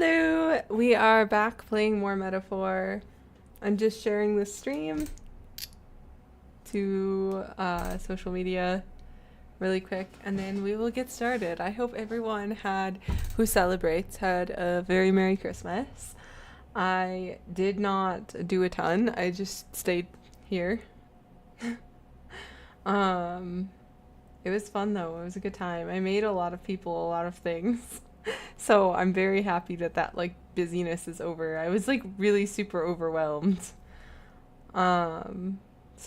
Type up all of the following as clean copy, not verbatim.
Hello! We are back playing more Metaphor. I'm just sharing the stream to social media really quick, and then we will get started. I hope everyone who celebrates had a very Merry Christmas. I did not do a ton. I just stayed here. It was fun though. It was a good time. I made a lot of people a lot of things. So I'm very happy that like busyness is over. I was like really super overwhelmed. So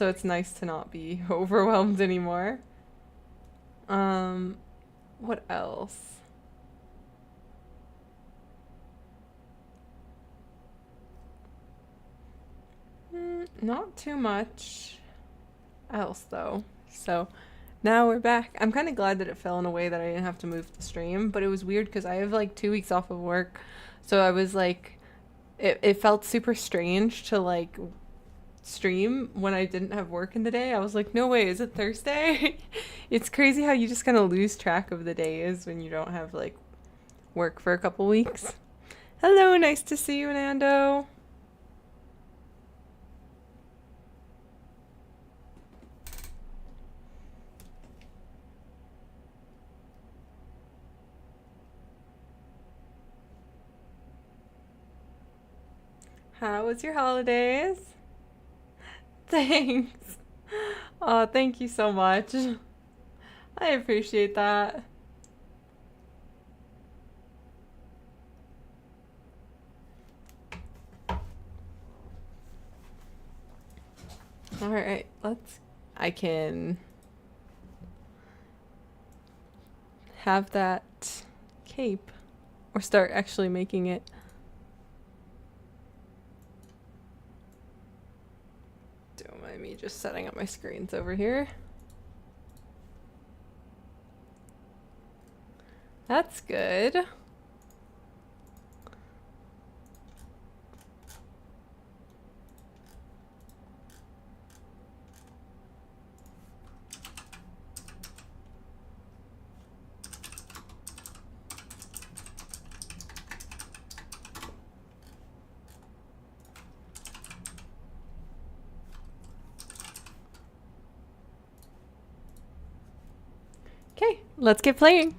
it's nice to not be overwhelmed anymore. What else? Not too much else though. So now we're back. I'm kind of glad that it fell in a way that I didn't have to move the stream, but it was weird because I have like 2 weeks off of work. So I was like, it felt super strange to like stream when I didn't have work in the day. I was like, no way, is it Thursday? It's crazy how you just kind of lose track of the days when you don't have like work for a couple weeks. Hello, nice to see you, Nando. How was your holidays? Thanks. Oh, thank you so much. I appreciate that. All right, I can have that cape or start actually making it. Don't mind me just setting up my screens over here. That's good. Okay, let's get playing.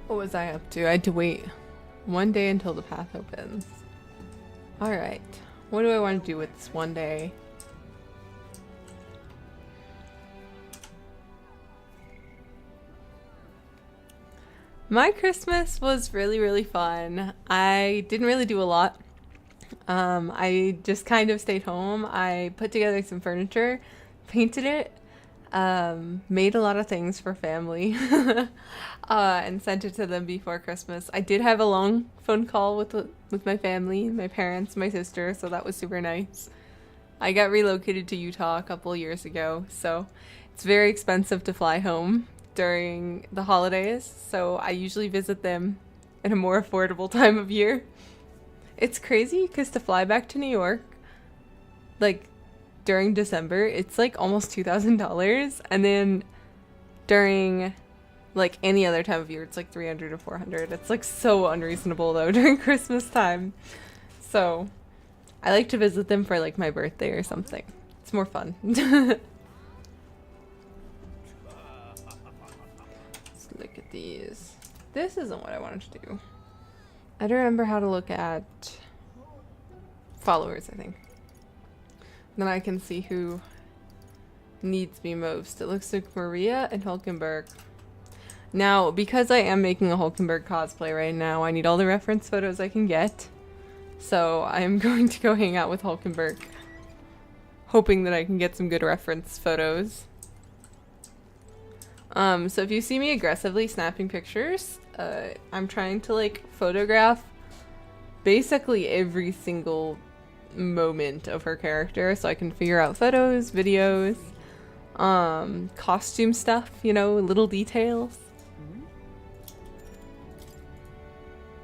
What was I up to? I had to wait one day until the path opens. Alright, what do I want to do with this one day? My Christmas was really, really fun. I didn't really do a lot. I just kind of stayed home. I put together some furniture, painted it, made a lot of things for family, and sent it to them before Christmas. I did have a long phone call with my family, my parents, my sister, so that was super nice. I got relocated to Utah a couple years ago, so it's very expensive to fly home during the holidays, so I usually visit them at a more affordable time of year. It's crazy because to fly back to New York, like during December, it's like almost $2,000, and then during like any other time of year, it's like $300 to $400. It's like so unreasonable though during Christmas time. So I like to visit them for like my birthday or something. It's more fun. Let's look at these. This isn't what I wanted to do. I don't remember how to look at followers, I think. Then I can see who needs me most. It looks like Maria and Hulkenberg. Now, because I am making a Hulkenberg cosplay right now, I need all the reference photos I can get. So I'm going to go hang out with Hulkenberg, hoping that I can get some good reference photos. So if you see me aggressively snapping pictures, I'm trying to like photograph basically every single moment of her character, so I can figure out photos, videos, costume stuff, you know, little details.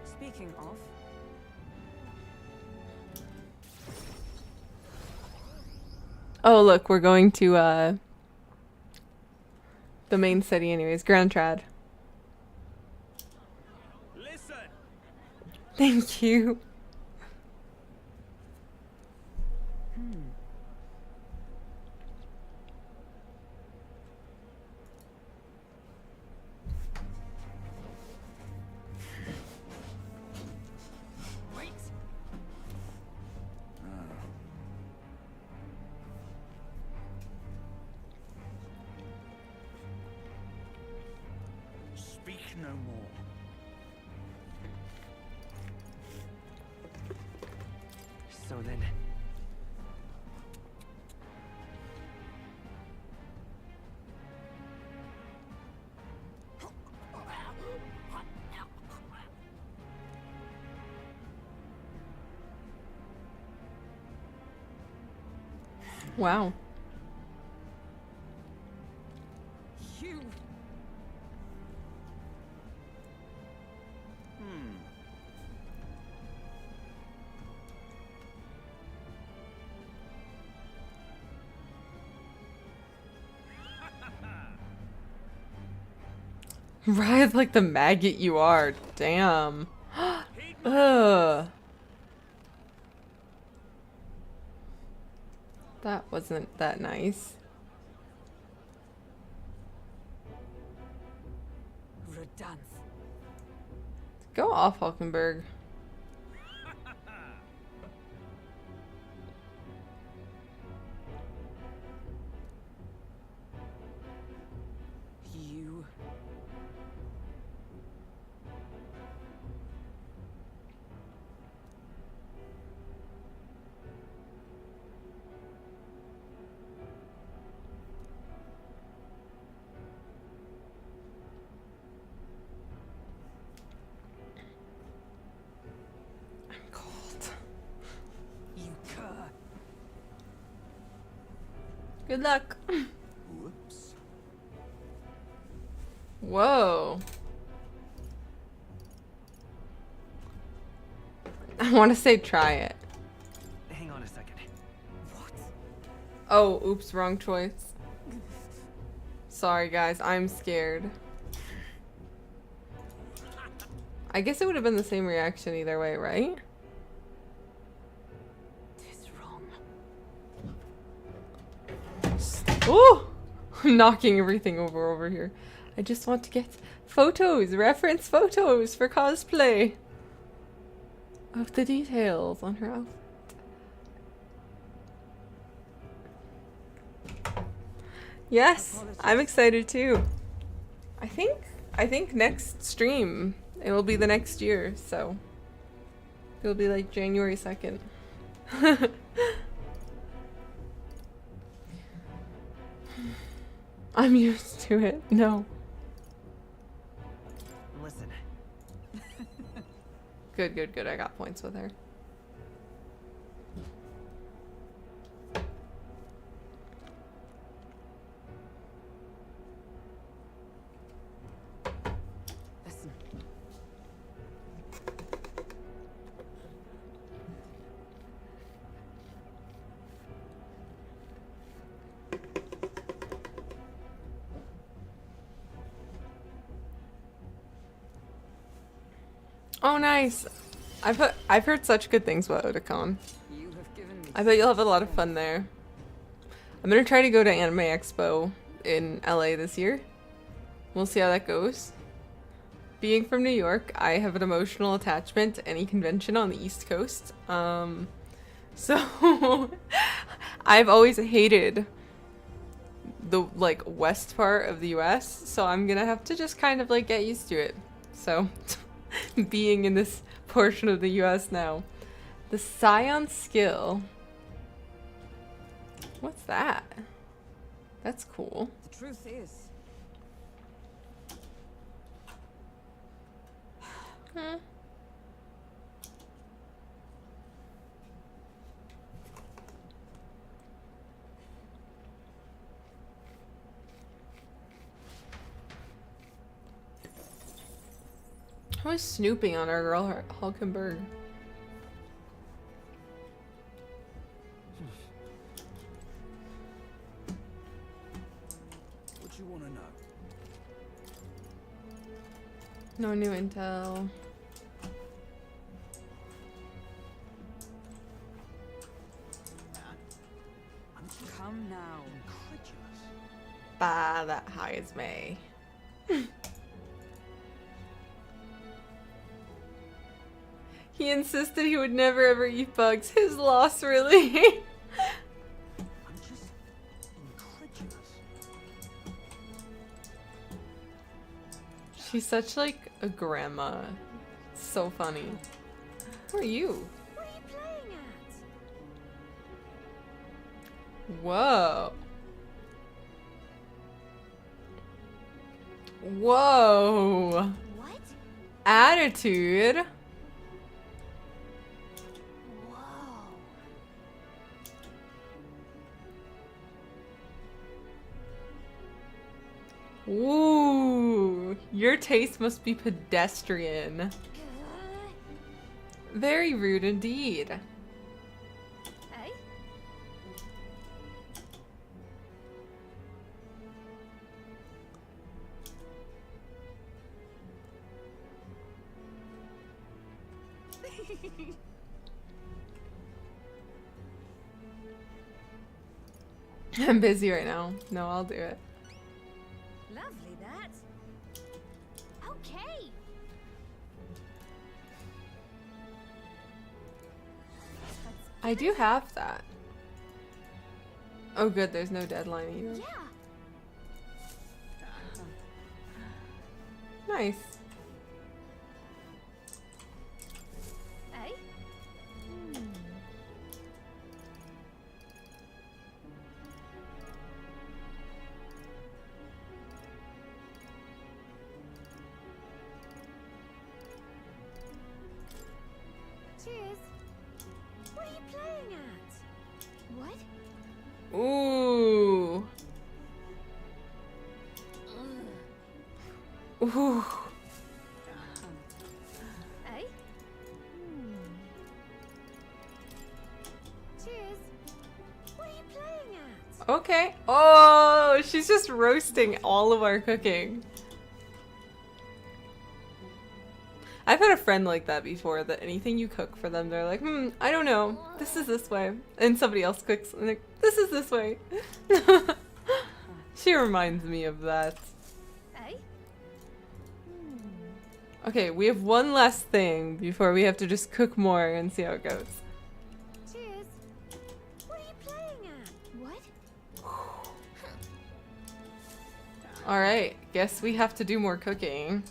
Speaking of, Oh, look, we're going to the main city anyways, Grand Trad. Listen. Thank you. wait. Speak no more. So then, Wow. you. Writhe like the maggot you are. Damn. Ugh. That wasn't that nice. Redanth. Go off, Hulkenberg. You. I'm cold. You cur. Good luck. Whoops. Whoa. I want to say try it. Hang on a second. What? Oh, oops, wrong choice. Sorry, guys, I'm scared. I guess it would have been the same reaction either way, right? Tis wrong. Ooh! I'm knocking everything over here. I just want to get photos, reference photos for cosplay of the details on her outfit. Yes, I'm excited too. I think next stream it will be the next year, so it'll be like January 2nd. I'm used to it. No. Listen. Good. I got points with her. Listen. Oh, nice. I've heard such good things about Otakon. You have given me. I bet you'll have a lot of fun there. I'm gonna try to go to Anime Expo in LA this year. We'll see how that goes. Being from New York, I have an emotional attachment to any convention on the East Coast. So I've always hated the like west part of the US, so I'm gonna have to just kind of like get used to it. So being in this portion of the US now. The Scion skill. What's that? That's cool. The truth is, was snooping on our girl Hulkenberg. What do you want to know? No new intel. Come now. Incredulous. Bah, that hides me. He insisted he would never ever eat bugs. His loss, really. I'm just incredulous. She's such like a grandma. So funny. Who are you? What are you playing at? Whoa. Whoa. What? Attitude. Whoa. Ooh. Your taste must be pedestrian. Very rude indeed. Hey? I'm busy right now. No, I'll do it. Lovely that. Okay. I do have that. Oh good, there's no deadline either. Yeah. Nice. Hey? Cheers. What are you playing at? What? Ooh. Ooh. Hey? Cheers. What are you playing at? Okay. Oh, she's just roasting all of our cooking. I've had a friend like that before, that anything you cook for them, they're like, I don't know. This is this way. And somebody else cooks, and they're like, this is this way. She reminds me of that. Hey? Okay, we have one last thing before we have to just cook more and see how it goes. Cheers. What are you playing at? What? Alright, guess we have to do more cooking.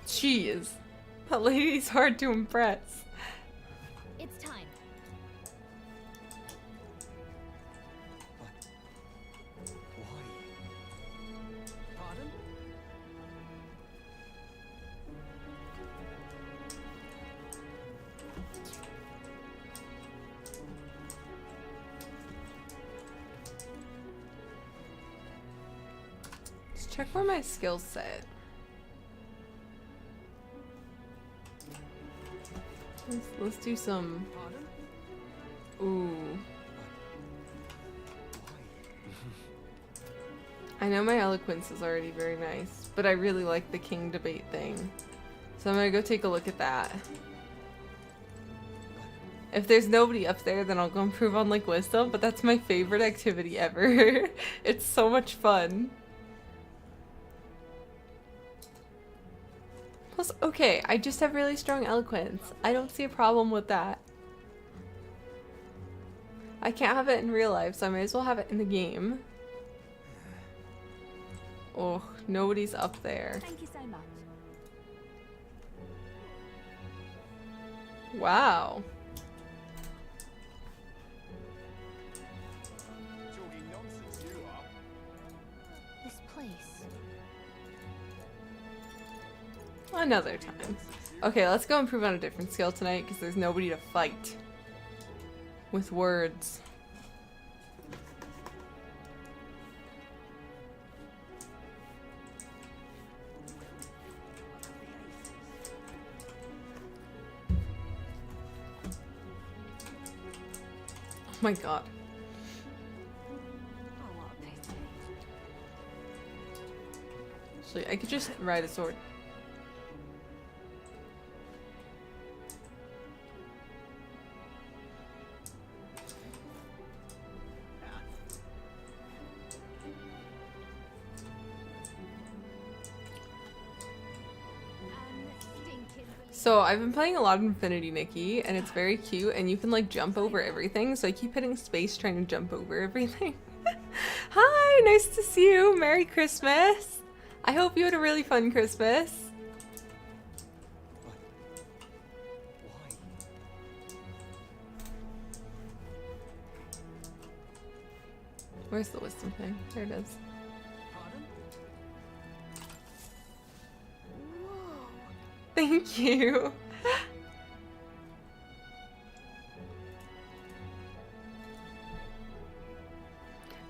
Jeez. That lady's hard to impress. It's time. Why? Pardon? Let's check where my skills set. Let's do some. Pardon? Ooh. Why? I know my eloquence is already very nice, but I really like the king debate thing. So I'm gonna go take a look at that. If there's nobody up there, then I'll go improve on like wisdom, but that's my favorite activity ever. It's so much fun. Plus, okay, I just have really strong eloquence. I don't see a problem with that. I can't have it in real life, so I may as well have it in the game. Oh, nobody's up there. Thank you so much. Wow. Talking nonsense you are. This place. Another time. Okay, let's go improve on a different skill tonight because there's nobody to fight with words. my god. Oh, what a pity. Actually, I could just ride a sword. So I've been playing a lot of Infinity Nikki, and it's very cute, and you can like jump over everything, so I keep hitting space trying to jump over everything. Hi, nice to see you. Merry Christmas. I hope you had a really fun Christmas. Why? Where's the wisdom thing? There it is. Pardon? Whoa. Thank you.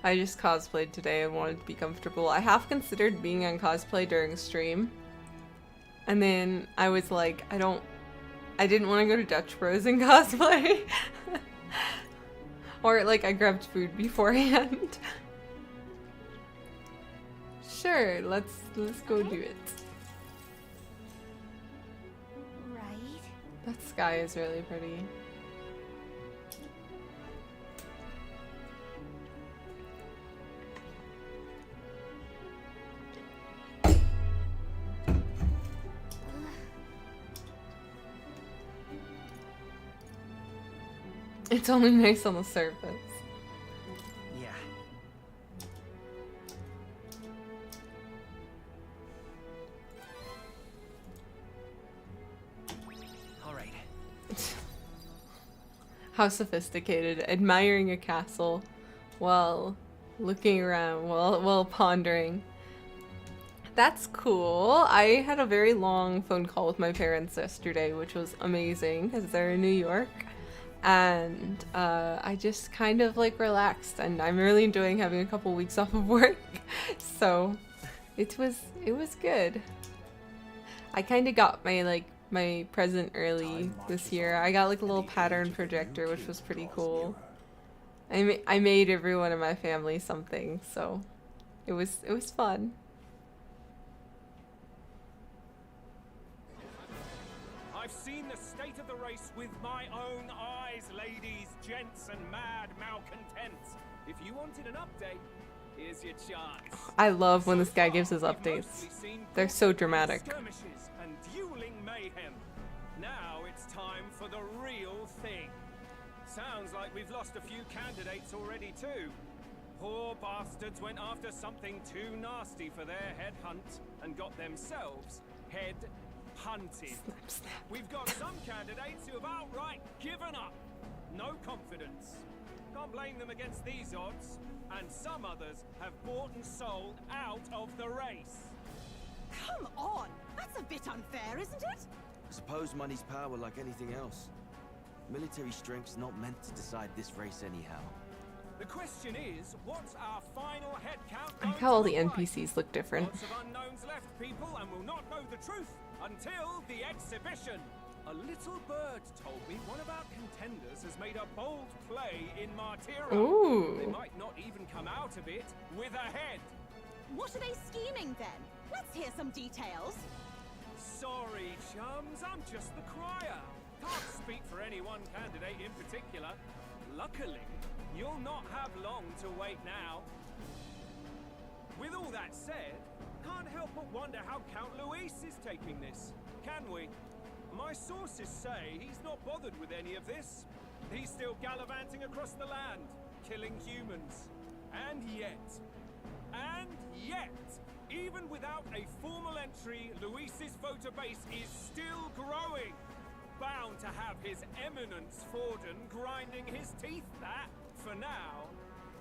I just cosplayed today and wanted to be comfortable. I half considered being on cosplay during stream. And then I was like, I didn't want to go to Dutch Bros and cosplay. Or like I grabbed food beforehand. Sure, let's go do it. Right. That sky is really pretty. It's only nice on the surface. Yeah. All right. How sophisticated. Admiring a castle while looking around, while pondering. That's cool. I had a very long phone call with my parents yesterday, which was amazing because they're in New York. And I just kind of like relaxed, and I'm really enjoying having a couple weeks off of work. So it was good. I kind of got my present early this year. I got like a little pattern projector, which was pretty cool. I made everyone in my family something, so it was fun. I've seen the state of the race with my own eyes, ladies, gents, and mad malcontents. If you wanted an update, here's your chance. I love when this guy gives his updates. They're so dramatic. Skirmishes and dueling mayhem. Now it's time for the real thing. Sounds like we've lost a few candidates already too. Poor bastards went after something too nasty for their head hunt and got themselves head hunted. Snap, snap. We've got some candidates who have outright given up. No confidence. Can't blame them against these odds. And some others have bought and sold out of the race. Come on! That's a bit unfair, isn't it? I suppose money's power like anything else. Military strength's not meant to decide this race anyhow. The question is, what's our final head count? I like how all the NPCs look different. Lots of unknowns left, people, and we'll not know the truth until the exhibition. A little bird told me one of our contenders has made a bold play in Martyra. Ooh. They might not even come out of it with a head. What are they scheming then? Let's hear some details. Sorry, chums, I'm just the crier. Can't speak for any one candidate in particular. Luckily, you'll not have long to wait now. With all that said, can't help but wonder how Count Luis is taking this. Can we? My sources say he's not bothered with any of this. He's still gallivanting across the land, killing humans. And yet, even without a formal entry, Luis's voter base is still growing. Bound to have his eminence Forden grinding his teeth that, for now,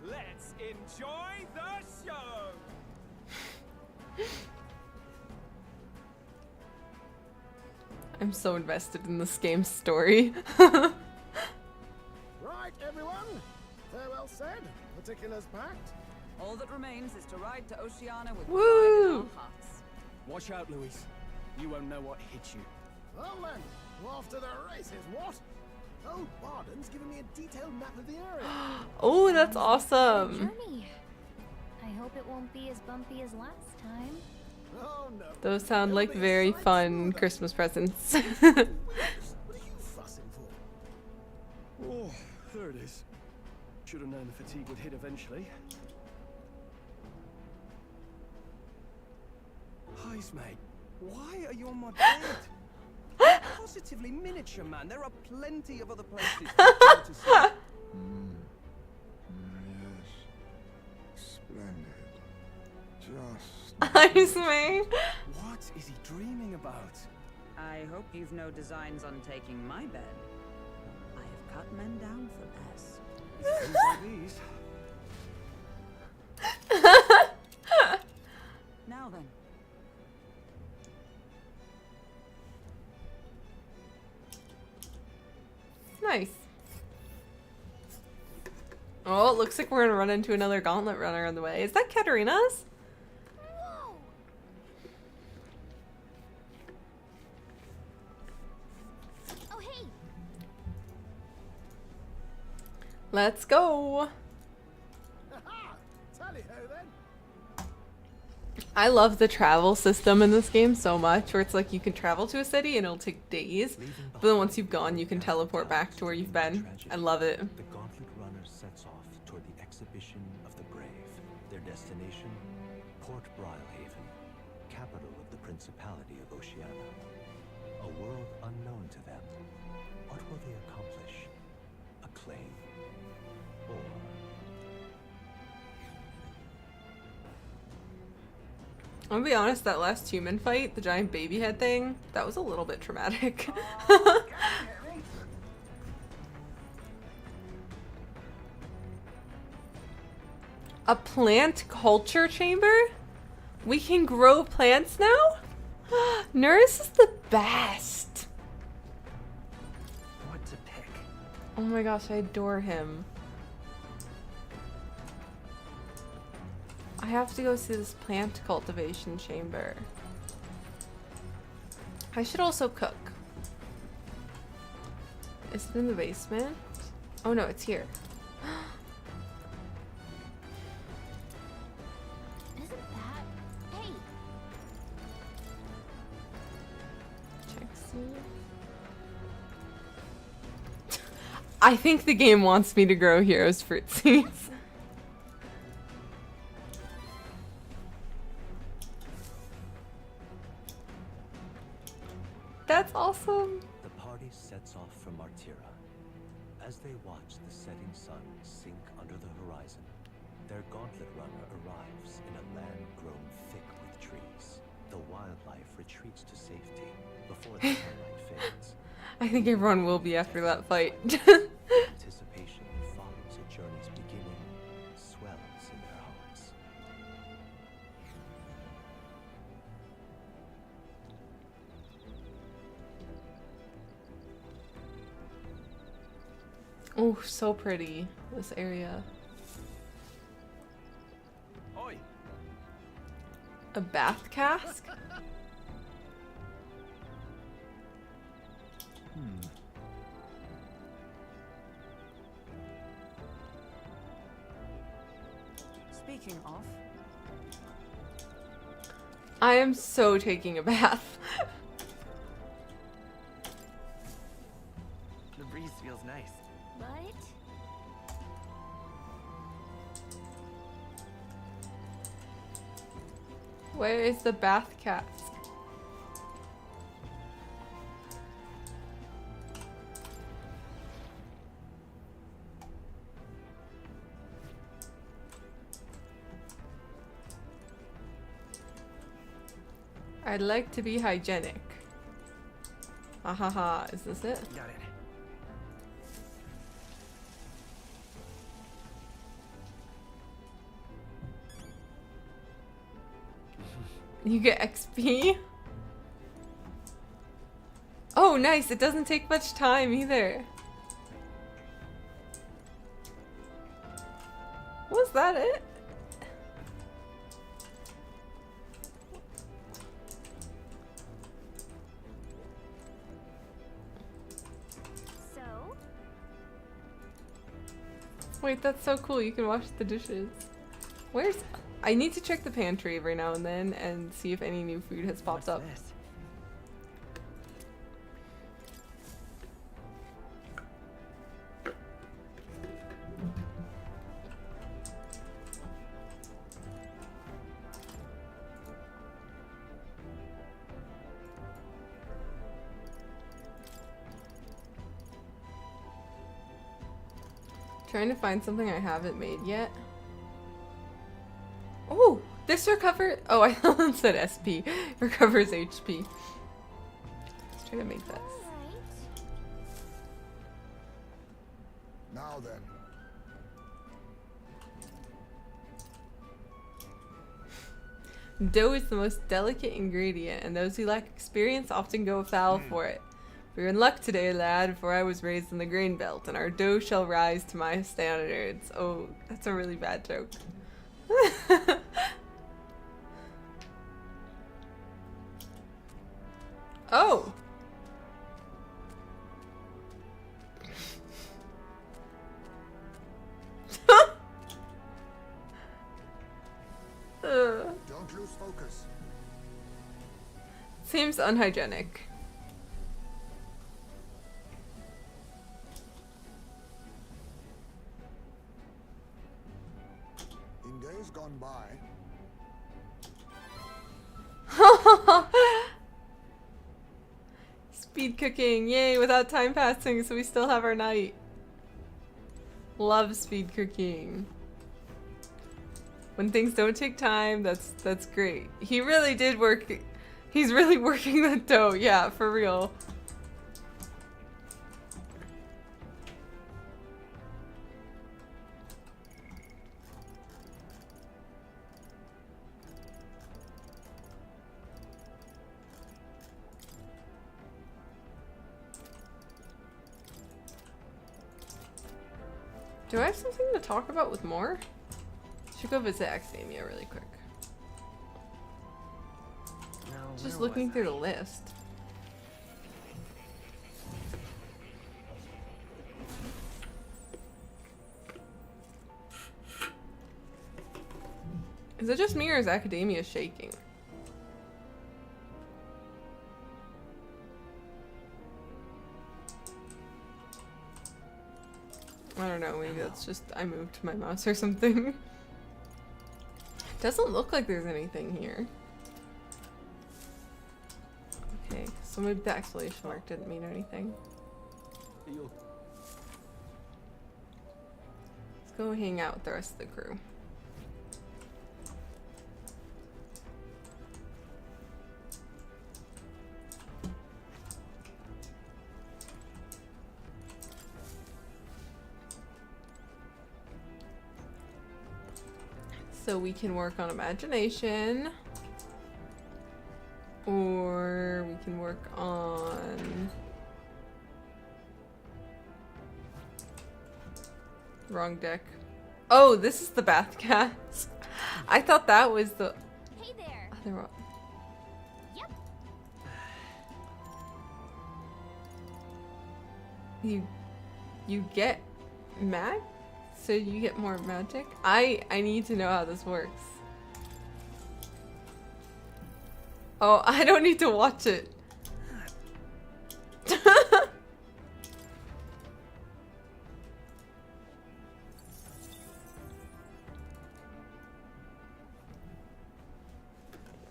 let's enjoy the show! I'm so invested in this game's story. Right, everyone. Farewell said. Particulars packed. All that remains is to ride to Oceania with Woo! pride in our hearts. Watch out, Luis. You won't know what hit you. Well then, we're off to the races, what? Old Barden's giving me a detailed map of the area. Oh, that's Sounds like quite a awesome. journey. I hope it won't be as bumpy as last time. Oh no. Those sound It'll like be a very sight fun smoother. Christmas presents. What are you fussing for? Oh, there it is. Should have known the fatigue would hit eventually. Heis, mate. Why are you on my bed? Positively miniature, man. There are plenty of other places to go to see. Yes. Splendid. Just Nice, mate. What is he dreaming about? I hope you've no designs on taking my bed. I have cut men down for less. Things like these. Now then, Nice. Oh, it looks like we're gonna run into another gauntlet runner on the way. Is that Katarina's? Whoa! Oh, hey! Let's go. Aha! Tally-ho then. I love the travel system in this game so much, where it's like you can travel to a city and it'll take days, but then once you've gone, you can teleport back to where you've been. I love it. The Gauntlet Runner sets off toward the exhibition of the brave. Their destination, Port Brilehaven, capital of the Principality of Oceania. A world unknown to them. What will they accomplish? Acclaim? Or I'm gonna be honest, that last human fight, the giant baby head thing, that was a little bit traumatic. A plant culture chamber? We can grow plants now? Nurse is the best. What to pick? Oh my gosh, I adore him. I have to go see this plant cultivation chamber. I should also cook. Is it in the basement? Oh no, it's here. Isn't that... Hey! Check see. I think the game wants me to grow heroes fruit seeds. That's awesome. the party sets off for Martira. As they watch the setting sun sink under the horizon, their Gauntlet Runner arrives in a land grown thick with trees. The wildlife retreats to safety before the sunlight fades. I think everyone will be after that fight. Anticipation that follows a journey's beginning swells in their hearts. Oh, so pretty, this area. Oi! A bath cask? speaking of, I am so taking a bath. The breeze feels nice. Right? Where is the bath cask? I'd like to be hygienic. Ha ha ha, is this it? Got it. You get XP? Oh, nice. It doesn't take much time either. Was that it? So, Wait, that's so cool. You can wash the dishes. Where's... I need to check the pantry every now and then and see if any new food has popped up. This? Trying to find something I haven't made yet. Oh, this recover. Oh, I thought it said SP. Recovers HP. Let's try to make this. Now then. Dough is the most delicate ingredient, and those who lack experience often go foul for it. We're in luck today, lad, for I was raised in the grain belt, and our dough shall rise to my standards. Oh, that's a really bad joke. Oh! Don't lose focus. Seems unhygienic. In days gone by, Speed cooking, yay, without time passing, so we still have our night. Love speed cooking. When things don't take time, that's great. He really did work. He's really working that dough, yeah, for real. Do I have something to talk about with more? Should go visit Academia really quick. Just looking through the list. Is it just me or is Academia shaking? I don't know, maybe that's just I moved my mouse or something. Doesn't look like there's anything here. Okay, so maybe the exclamation mark didn't mean anything. Let's go hang out with the rest of the crew. So we can work on imagination, or we can work on wrong deck. Oh, this is the bath gas. I thought that was the Hey there. other one. Yep. You get mag? So you get more magic? I need to know how this works. Oh, I don't need to watch it.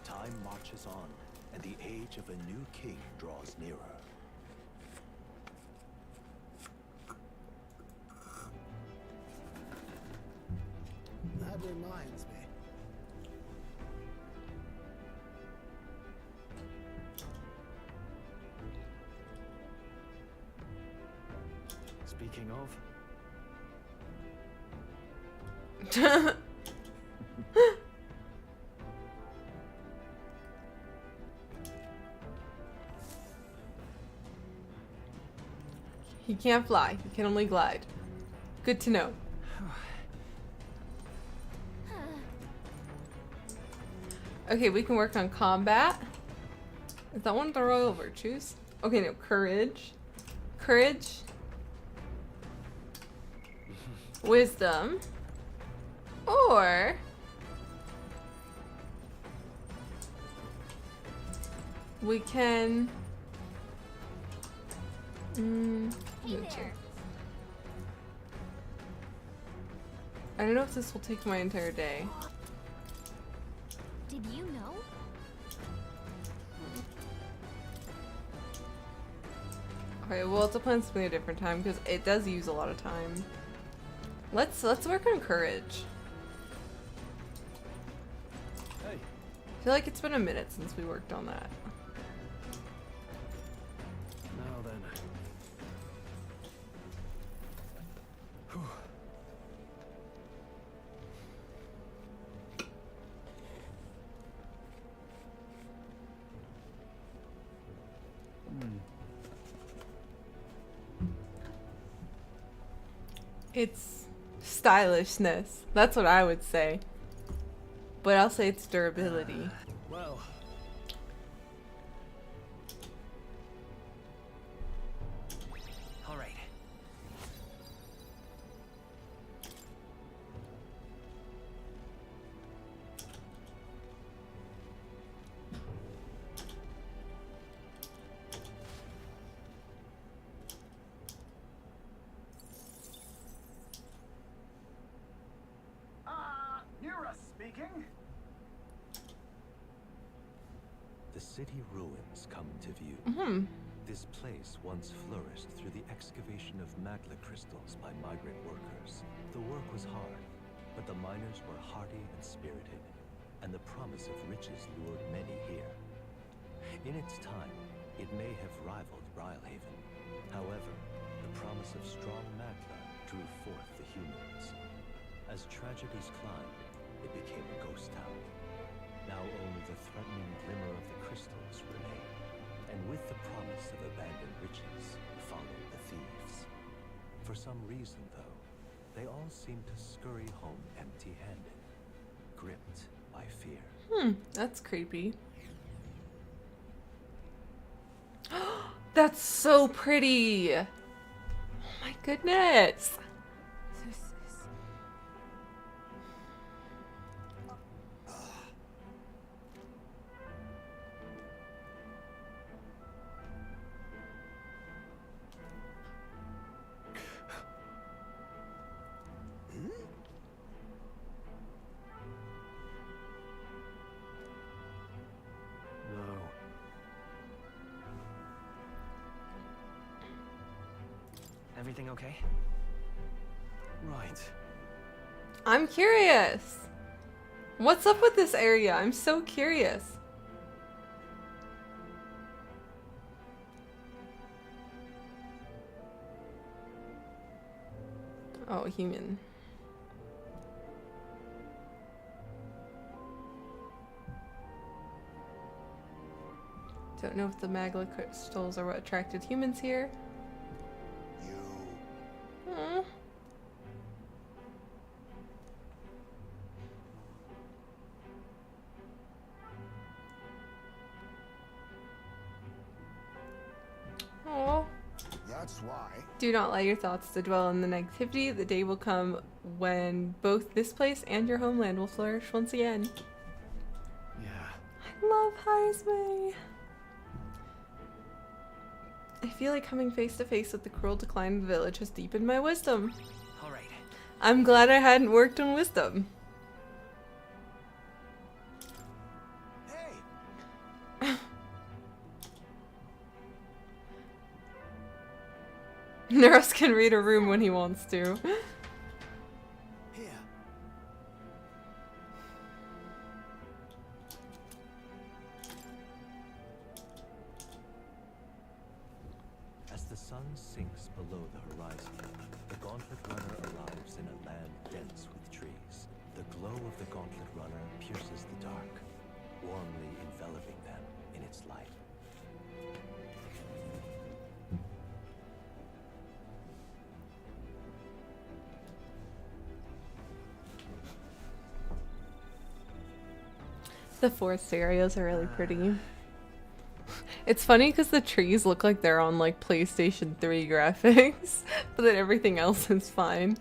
Time marches on, and the age of a new king draws nearer. that reminds me. Speaking of, He can't fly. He can only glide. Good to know. Okay, we can work on combat. Is that one of the royal virtues? Okay, no, courage. Courage. wisdom, or we can nature. I don't know if this will take my entire day. Did you know? Okay, we'll have to plan something a different time because it does use a lot of time. Let's work on courage. Hey. I feel like it's been a minute since we worked on that. Now then. Whew. It's stylishness. That's what I would say. But I'll say it's durability. Well. All right. Nira speaking. The city ruins come to view. This place once flourished through the excavation of magla crystals by migrant workers. The work was hard, but the miners were hardy and spirited, and the promise of riches lured many here. In its time, it may have rivaled Brylehaven. However, the promise of strong magla drew forth the humans. As tragedies climbed, it became a ghost town. Now only the threatening glimmer of the crystals remained, and with the promise of abandoned riches followed the thieves. For some reason, though, they all seemed to scurry home empty-handed, gripped by fear. That's creepy. That's so pretty! Oh my goodness! No. Everything okay? Right. I'm curious! What's up with this area? I'm so curious. Oh, human. Don't know if the magla crystals are what attracted humans here. Aw. Aw. That's why. Do not allow your thoughts to dwell on the negativity. The day will come when both this place and your homeland will flourish once again. Yeah. I love Heisme. I feel like coming face to face with the cruel decline of the village has deepened my wisdom. All right. I'm glad I hadn't worked on wisdom. Hey. Neros can read a room when he wants to. Here. As the sun sinks below the horizon, the Gauntlet Runner arrives in a land dense with trees. The glow of the Gauntlet Runner pierces the dark, warmly enveloping them in its light. The forest areas are really pretty. It's funny because the trees look like they're on like PlayStation 3 graphics, but then everything else is fine.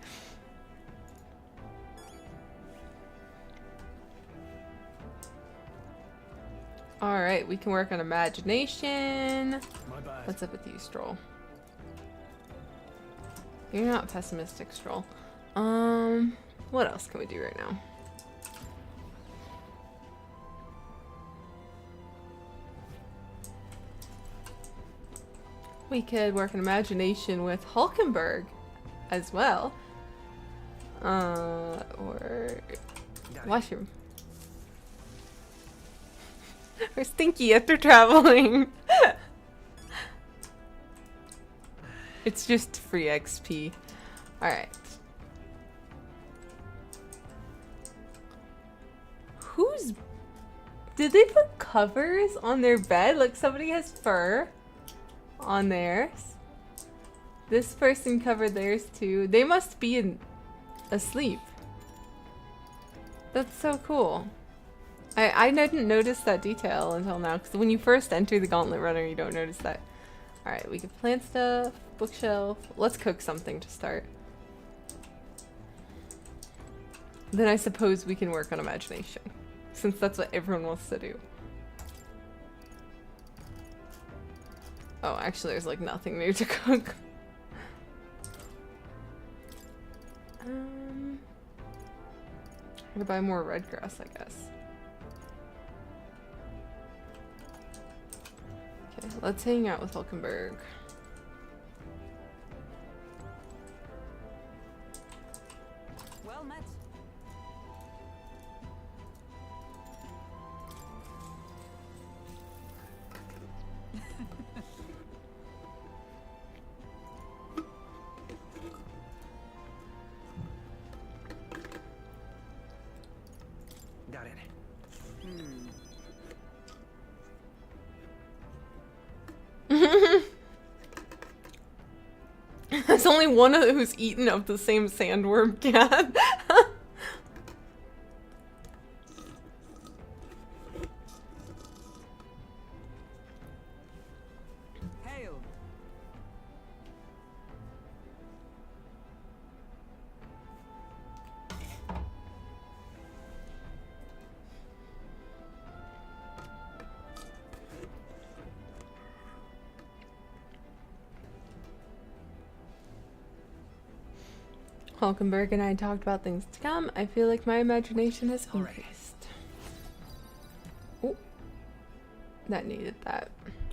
Alright, we can work on imagination. My bad. What's up with you, Stroll? You're not pessimistic, Stroll. What else can we do right now? We could work on imagination with Hulkenberg as well. Or washroom. We're stinky after traveling. It's just free XP. Alright. Did they put covers on their bed? Like somebody has fur on theirs. This person covered theirs too. They must be asleep. That's so cool. I didn't notice that detail until now, because when you first enter the Gauntlet Runner, you don't notice that. Alright, we can plant stuff, bookshelf. Let's cook something to start. Then I suppose we can work on imagination, since that's what everyone wants to do. Oh, actually there's like nothing new to cook. I could buy more red grass, I guess. Okay, let's hang out with Hulkenberg. Well met. Got it. There's only one of who's eaten of the same sandworm cat. Hail. Hulkenberg and I talked about things to come. I feel like my imagination has increased. Oh, that needed that.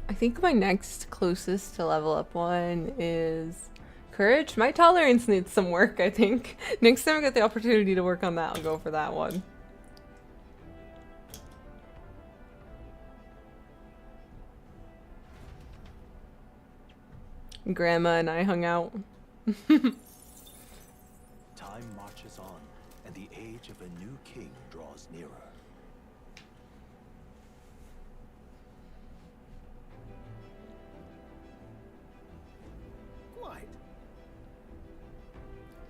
I think my next closest to level up one is courage. My tolerance needs some work, I think. Next time I get the opportunity to work on that, I'll go for that one. Grandma and I hung out. Time marches on, and the age of a new king draws nearer. Quite.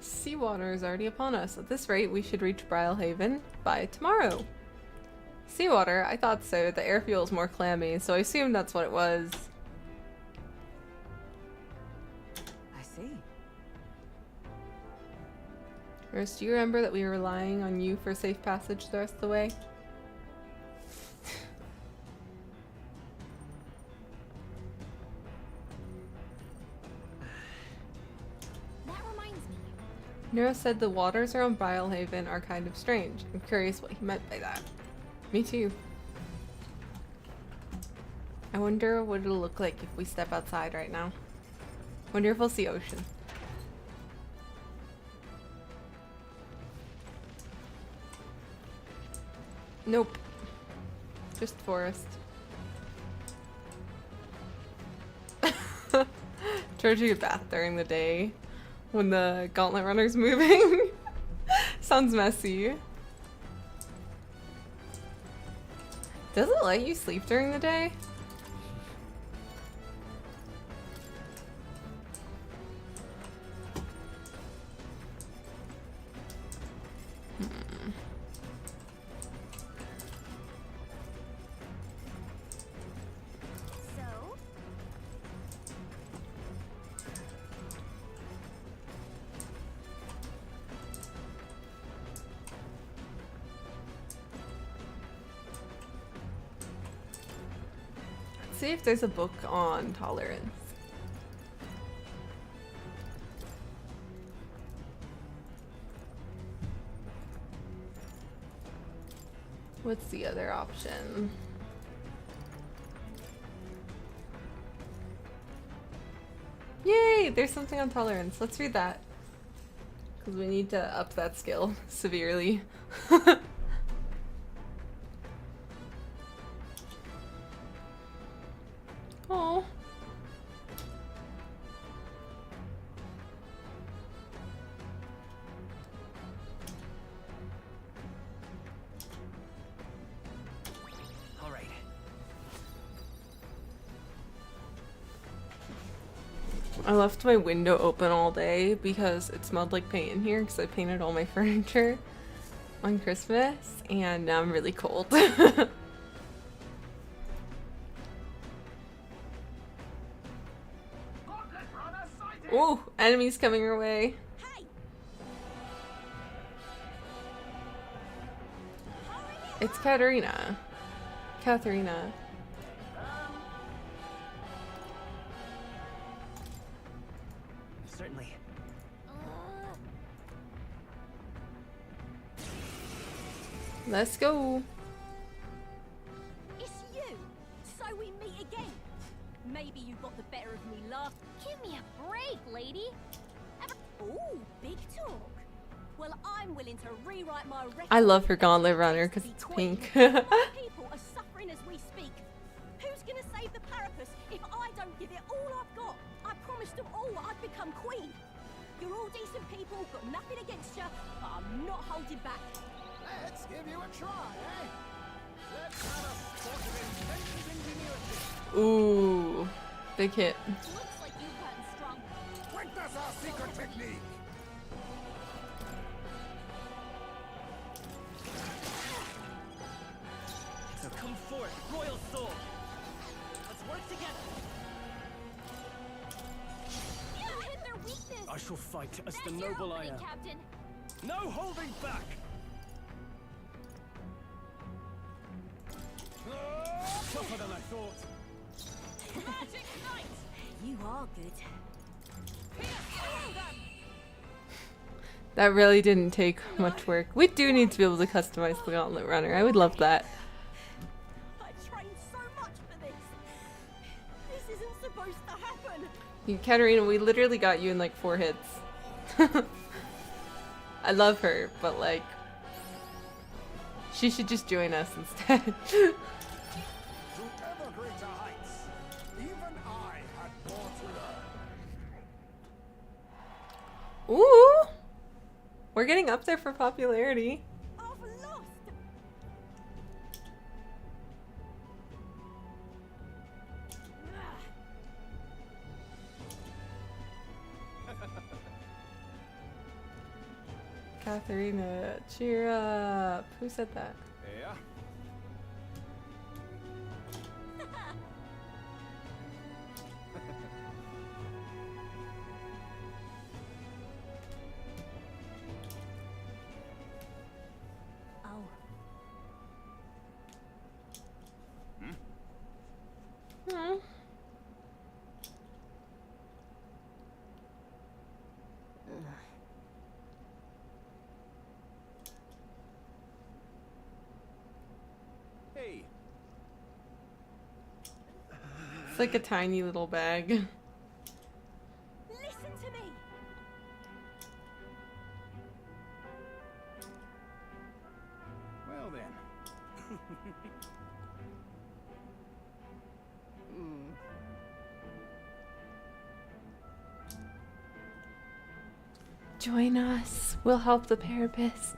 Seawater is already upon us. At this rate, we should reach Brylehaven by tomorrow. Seawater? I thought so. The air fuel is more clammy, so I assumed that's what it was. I see. Rose, do you remember that we were relying on you for safe passage the rest of the way? That reminds me. Nero said the waters around Brylehaven are kind of strange. I'm curious what he meant by that. Me too. I wonder what it'll look like if we step outside right now. Wonder if we'll see ocean. Nope. Just forest. Try to take a bath during the day when the Gauntlet Runner's moving. Sounds messy. Does it let you sleep during the day? So, see if there's a book on tolerance. What's the other option? Yay! There's something on tolerance. Let's read that. Because we need to up that skill severely. Oh. All right. I left my window open all day because it smelled like paint in here because I painted all my furniture on Christmas and now I'm really cold. Ooh, enemies coming our way. Hey! It's Katarina. Katharina. Certainly. Let's go. It's you! So we meet again. Maybe you got the better of me last. Give me a break, lady. Ooh, big talk. Well, I'm willing to rewrite my record. I love her gauntlet runner because it's Queen. pink. My people are suffering as we speak. Who's gonna save the Parapus if I don't give it all I've got? I promised them all I'd become queen. You're all decent people, got nothing against you, but I'm not holding back. Let's give you a try, eh? Let's have a sport of inventive ingenuity. Ooh, big hit. Looks like you've gotten strong. Witness our secret technique. So come forth, royal soul. Let's work together. You hit their weakness. I shall fight as the That's your noble I opening, am. Captain. No holding back! Tougher than I thought. Magic Knight! You are good. That really didn't take much work. We do need to be able to customize the gauntlet runner. I would love that. I trained so much for this. This isn't supposed to happen. Katarina, we literally got you in like 4 hits. I love her, but like, she should just join us instead. To ever greater heights. Even I had more to learn. Ooh! We're getting up there for popularity. I've lost. Katharina, cheer up. Who said that? Yeah. Oh, Hmm. Hey. It's like a tiny little bag. listen to me. Well then. Join us. We'll help the Parapus.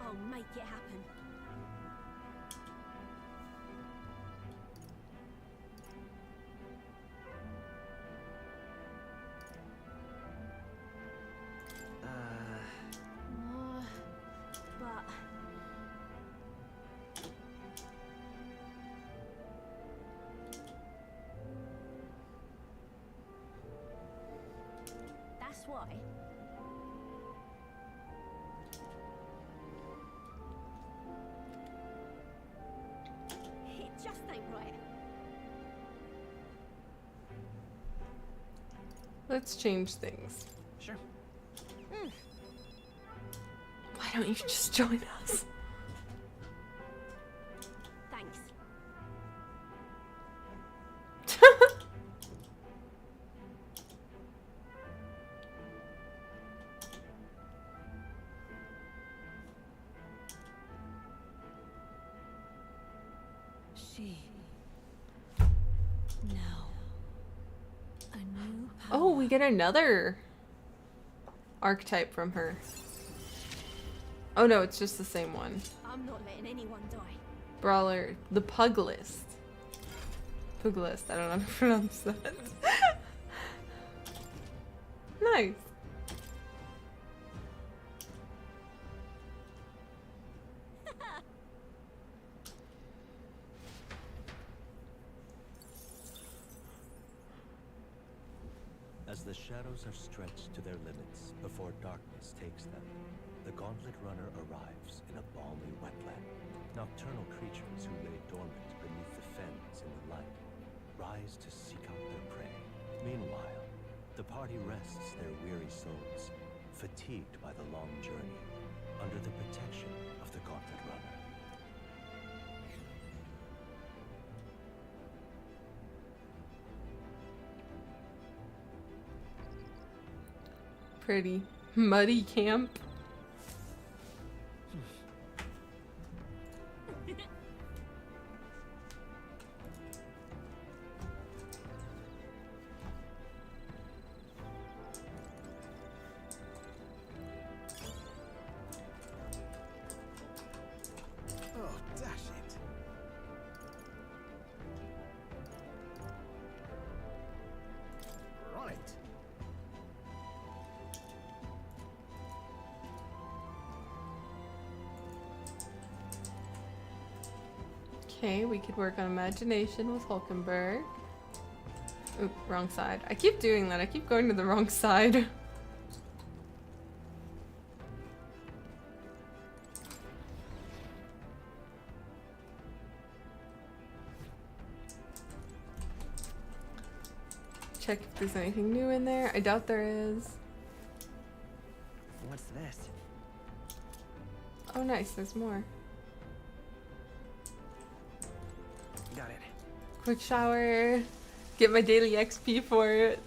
I'll make it happen. But that's why Let's change things. Sure. Why don't you just join us? Thanks. She. Now. A new power. Oh, we get another archetype from her. Oh no, it's just the same one. I'm not letting anyone die. Brawler, the Puglist. Puglist, I don't know how to pronounce that. Nice. As the shadows are stretched to their limits before darkness takes them, the Gauntlet Runner arrives in a balmy wetland. Nocturnal creatures who lay dormant beneath the fens in the light rise to seek out their prey. Meanwhile, the party rests their weary souls, fatigued by the long journey, under the protection of the Gauntlet Runner. Pretty. Muddy camp. Oh, dash it. Right. Okay, we could work on imagination with Hulkenberg. Oop, wrong side. I keep doing that. I keep going to the wrong side. Check if there's anything new in there. I doubt there is. What's this? Oh nice, there's more. Got it. Quick shower. Get my daily XP for it.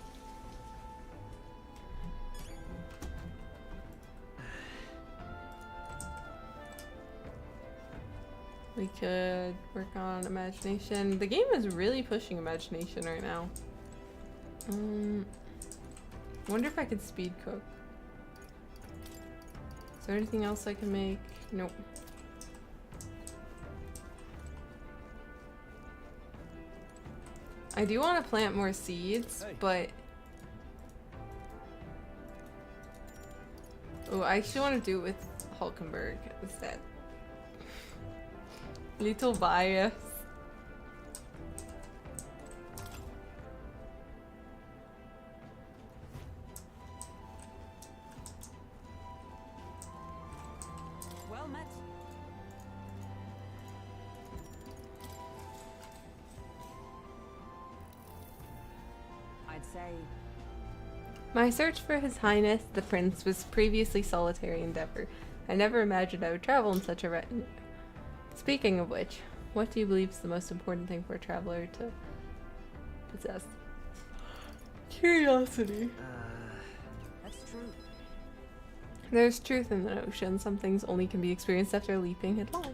We could work on imagination. The game is really pushing imagination right now. Wonder if I could speed cook. Is there anything else I can make? Nope. I do want to plant more seeds, Hey. but... Oh, I actually want to do it with Hulkenberg instead. Little bias. Well met. I'd say My search for His Highness the Prince was previously solitary endeavor. I never imagined I would travel in such a retinue. Speaking of which, what do you believe is the most important thing for a traveler to possess? Curiosity. that's true. There's truth in the notion. Some things only can be experienced after leaping headlong.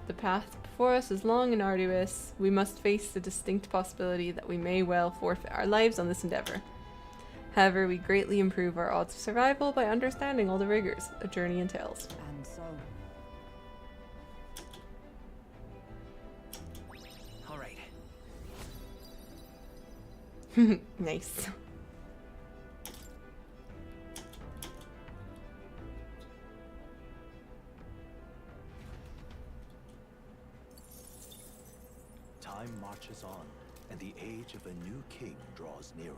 The path before us is long and arduous. We must face the distinct possibility that we may well forfeit our lives on this endeavor. However, we greatly improve our odds of survival by understanding all the rigors a journey entails. And so, All right. Nice. Time marches on, and the age of a new king draws nearer.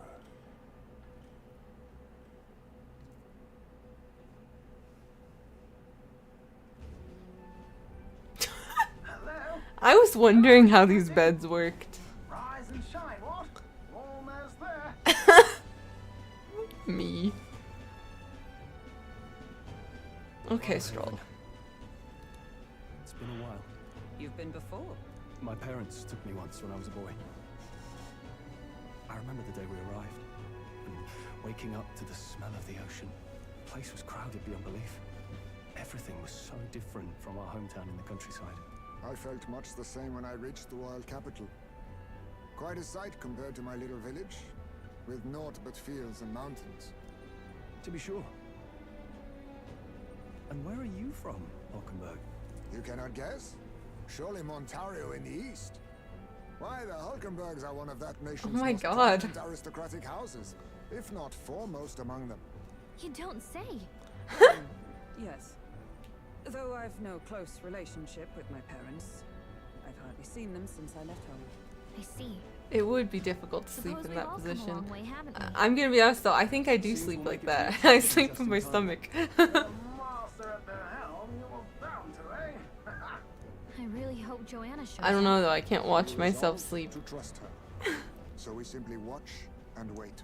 I was wondering how these beds worked. Rise and shine, what? Warm as Me. Okay, Stroll. It's been a while. You've been before. My parents took me once when I was a boy. I remember the day we arrived, and waking up to the smell of the ocean. The place was crowded beyond belief. Everything was so different from our hometown in the countryside. I felt much the same when I reached the royal capital. Quite a sight compared to my little village, with naught but fields and mountains. To be sure. And where are you from, Hulkenberg? You cannot guess? Surely Montario in the east. Why, the Hulkenbergs are one of that nation's my most God. prominent aristocratic houses, if not foremost among them. You don't say. Yes. Though I've no close relationship with my parents. I've hardly seen them since I left home. I see. It would be difficult to sleep Suppose in we've that all come a position. long way, haven't we? I'm gonna be honest though, I think I do sleep like that. I sleep with my stomach. Master at the helm, you were bound to, eh? I really hope Joanna shows I don't know up. though, I can't watch We myself resolved sleep. to trust her. So we simply watch and wait.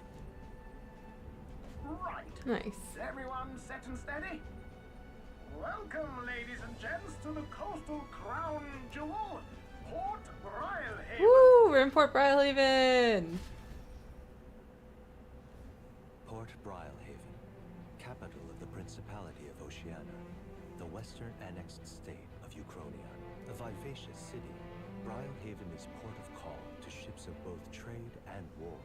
Right. Nice. Everyone set and steady? Welcome, ladies and gents, to the coastal crown jewel, Port Brialhaven. Woo! We're in Port Brialhaven! Port Brialhaven, capital of the Principality of Oceania, the western annexed state of Uchronia. A vivacious city, Brialhaven is port of call to ships of both trade and war,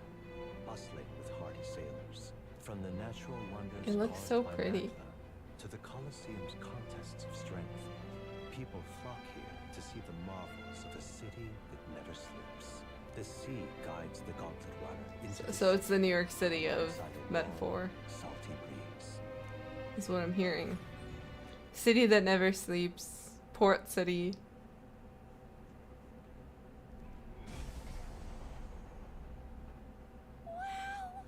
bustling with hardy sailors. From the natural wonders It looks caused so by pretty. magma to the Colosseum's contests of strength, people flock here to see the marvels of a city that never sleeps. The sea guides the gauntlet runner into So it's the New York City of exciting metaphor, salty breeze. is what I'm hearing. City that never sleeps. Port City. Wow!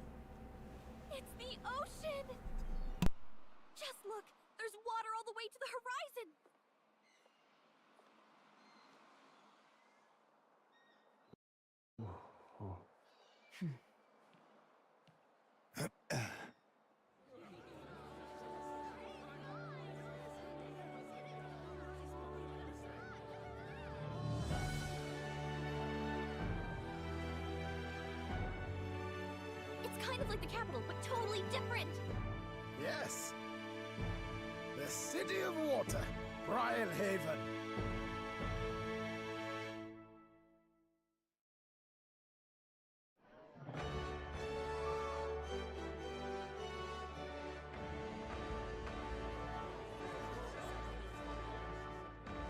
It's the ocean! Just look! There's water all the way to the horizon! It's kind of like the capital, but totally different! Yes. The City of Water, Brialhaven.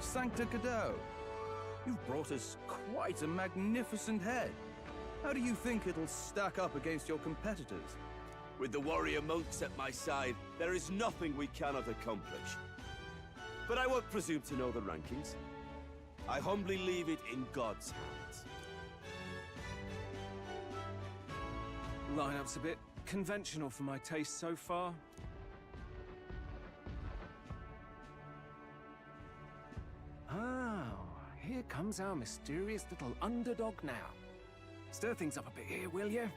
Sancta Cadeau, you've brought us quite a magnificent head. How do you think it'll stack up against your competitors? With the warrior monks at my side, there is nothing we cannot accomplish. But I won't presume to know the rankings. I humbly leave it in God's hands. Lineup's a bit conventional for my taste so far. Oh, here comes our mysterious little underdog now. Stir things up a bit here, will you?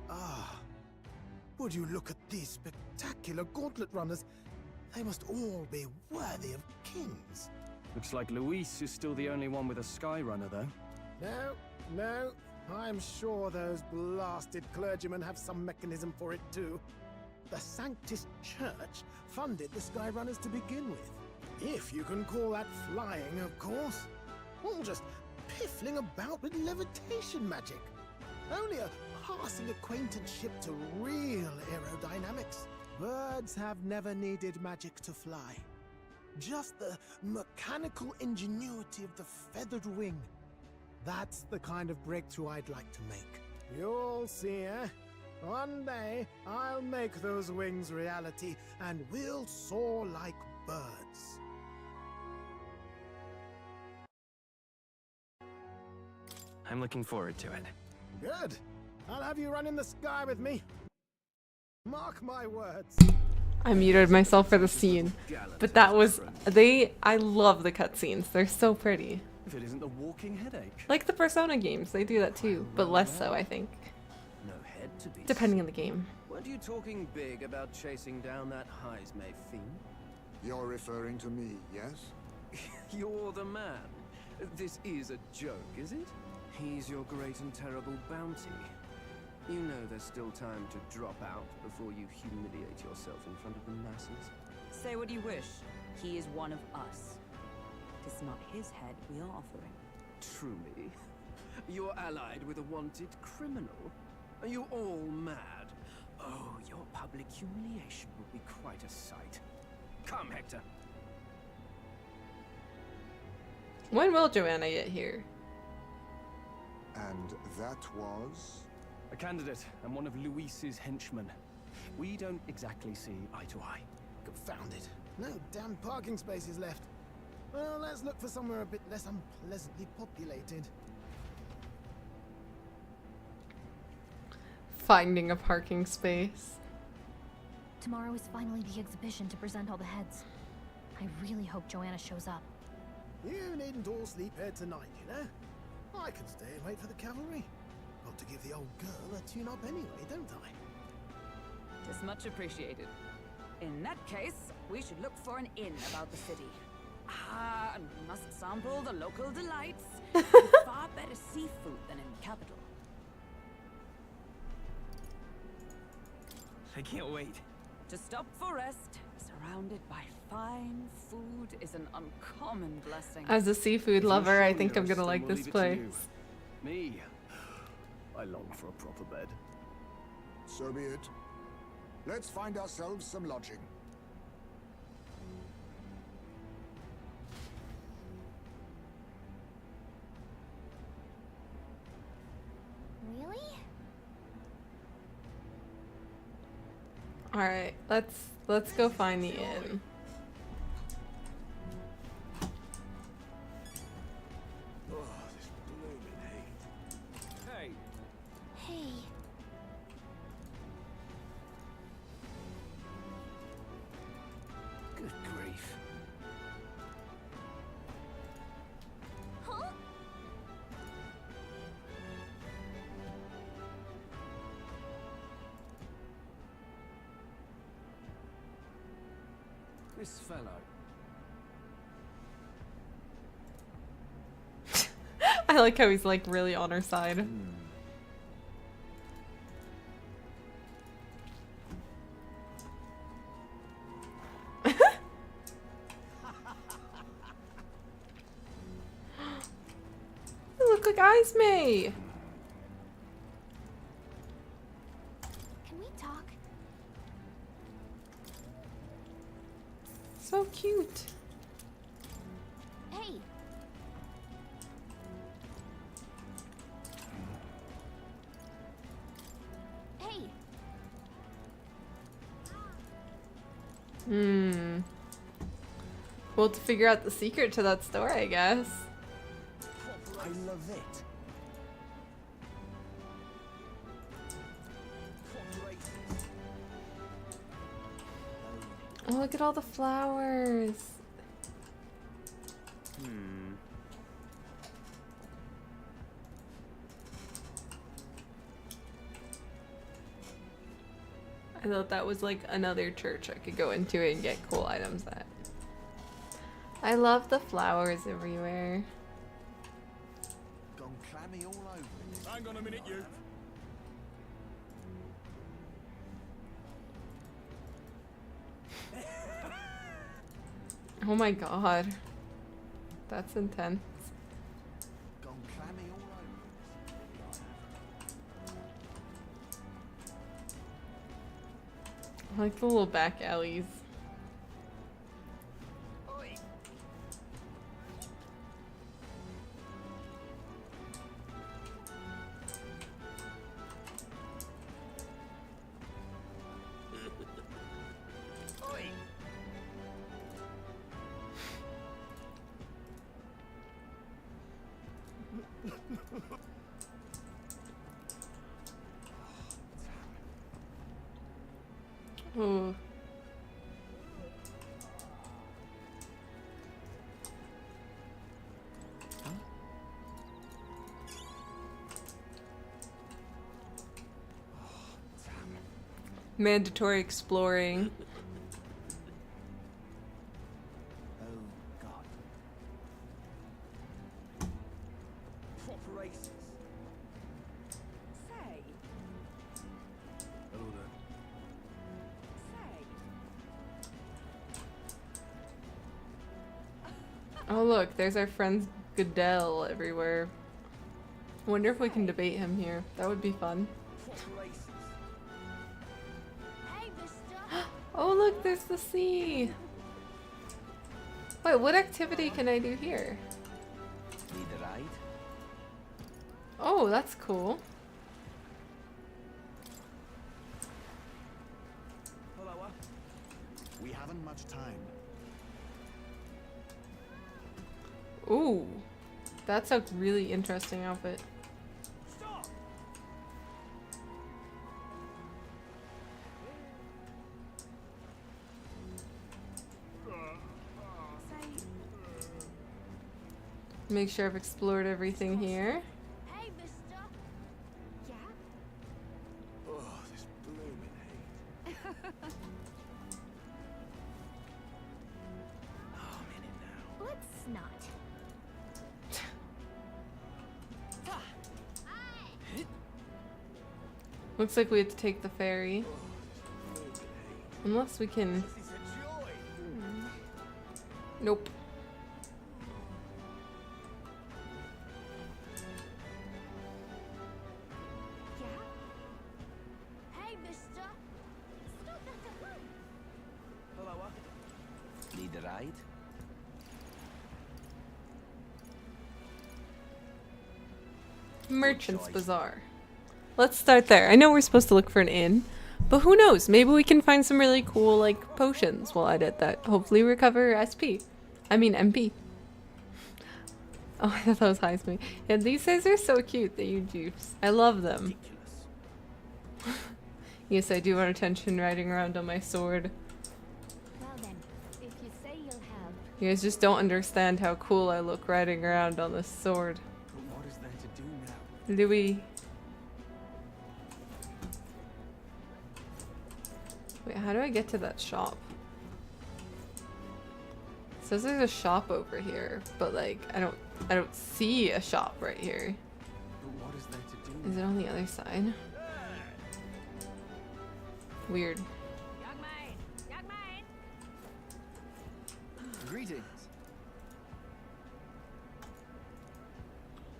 Ah, would you look at these spectacular gauntlet runners? They must all be worthy of kings. Looks like Luis is still the only one with a Skyrunner, though. No, I'm sure those blasted clergymen have some mechanism for it too. The Sanctus Church funded the Skyrunners to begin with. If you can call that flying, of course. All just piffling about with levitation magic. Only a passing acquaintanceship to real aerodynamics. Birds have never needed magic to fly. Just the mechanical ingenuity of the feathered wing. That's the kind of breakthrough I'd like to make. You'll see, eh? One day, I'll make those wings reality, and we'll soar like birds. I'm looking forward to it. Good. I'll have you run in the sky with me. Mark my words. I muted myself for the scene, but that was I love the cutscenes. They're so pretty. If it isn't the walking headache. Like the Persona games, they do that too, but less so, I think, No head to be depending seen. on the game. Weren't you talking big about chasing down that Heismay fiend? You're referring to me, yes? You're the man. This is a joke, is it? He's your great and terrible bounty. You know there's still time to drop out before you humiliate yourself in front of the masses. Say what you wish. He is one of us. It is not his head we are offering. Truly? You're allied with a wanted criminal? Are you all mad? Oh, your public humiliation will be quite a sight. Come, Hector. When will Joanna get here? And that was... A candidate and one of Luis's henchmen. We don't exactly see eye to eye. Confound it. No damn parking spaces left. Well, let's look for somewhere a bit less unpleasantly populated. Finding a parking space. Tomorrow is finally the exhibition to present all the heads. I really hope Joanna shows up. You needn't all sleep here tonight, you know? I can stay and wait for the cavalry. Got to give the old girl a tune-up anyway, don't I? Tis much appreciated. In that case, we should look for an inn about the city. Ah, and we must sample the local delights. And far better seafood than in the capital. I can't wait. To stop for rest, surrounded by fine food, is an uncommon blessing. As a seafood If you're lover, sure I you're think I'm gonna resting, like we'll this leave it to place. you. Me? I long for a proper bed. So be it. Let's find ourselves some lodging. Really? All right, let's go find the inn. Oh, this blooming heat. Hey, Hey. Good grief. Huh? This fellow. I like how he's like really on her side. You look like Ice-May. Can we talk? So cute. Hey. Hey. Well, to figure out the secret to that store, I guess. I love it. Oh, look at all the flowers. I thought that was like another church I could go into and get cool items at. I love the flowers everywhere. Gone clammy all over it. hang on a minute, you. Oh my god. That's intense. Gone clammy all over I like the little back alleys. Ooh. Mandatory exploring. Oh, God. Proper aces. Say, Hello there. say. Oh look, there's our friend Goodell everywhere. Wonder if we can debate him here. That would be fun. Proper aces. Hey, mister. Oh look, there's the sea. Wait, what activity can I do here? Need a ride? Oh, that's cool. Hello. We haven't much time. Ooh, that's a really interesting outfit. Stop. Say, Make sure I've explored everything here. Hey, mister. yeah? Oh, this blooming heat. Oh, I'm in it now. Let's not. Looks like we have to take the ferry. Unless we can... This is a joy. Nope. Yeah? Hey, mister. Stop that at home. Hello. Need a ride? Merchant's choice. Bazaar. Let's start there. I know we're supposed to look for an inn, but who knows? Maybe we can find some really cool, like, potions while at it that hopefully recover SP. I mean, MP. Oh, I thought that was high to me. Yeah, these guys are so cute that you juice. I love them. Ridiculous. Yes, I do want attention riding around on my sword. Well then, if you say you'll have. You guys just don't understand how cool I look riding around on this sword. But what is there to do now? Louis. Wait, how do I get to that shop? It says there's a shop over here, but like I don't see a shop right here. But what is there to do Is it on the other side? Weird. Young man. Young man. Greetings.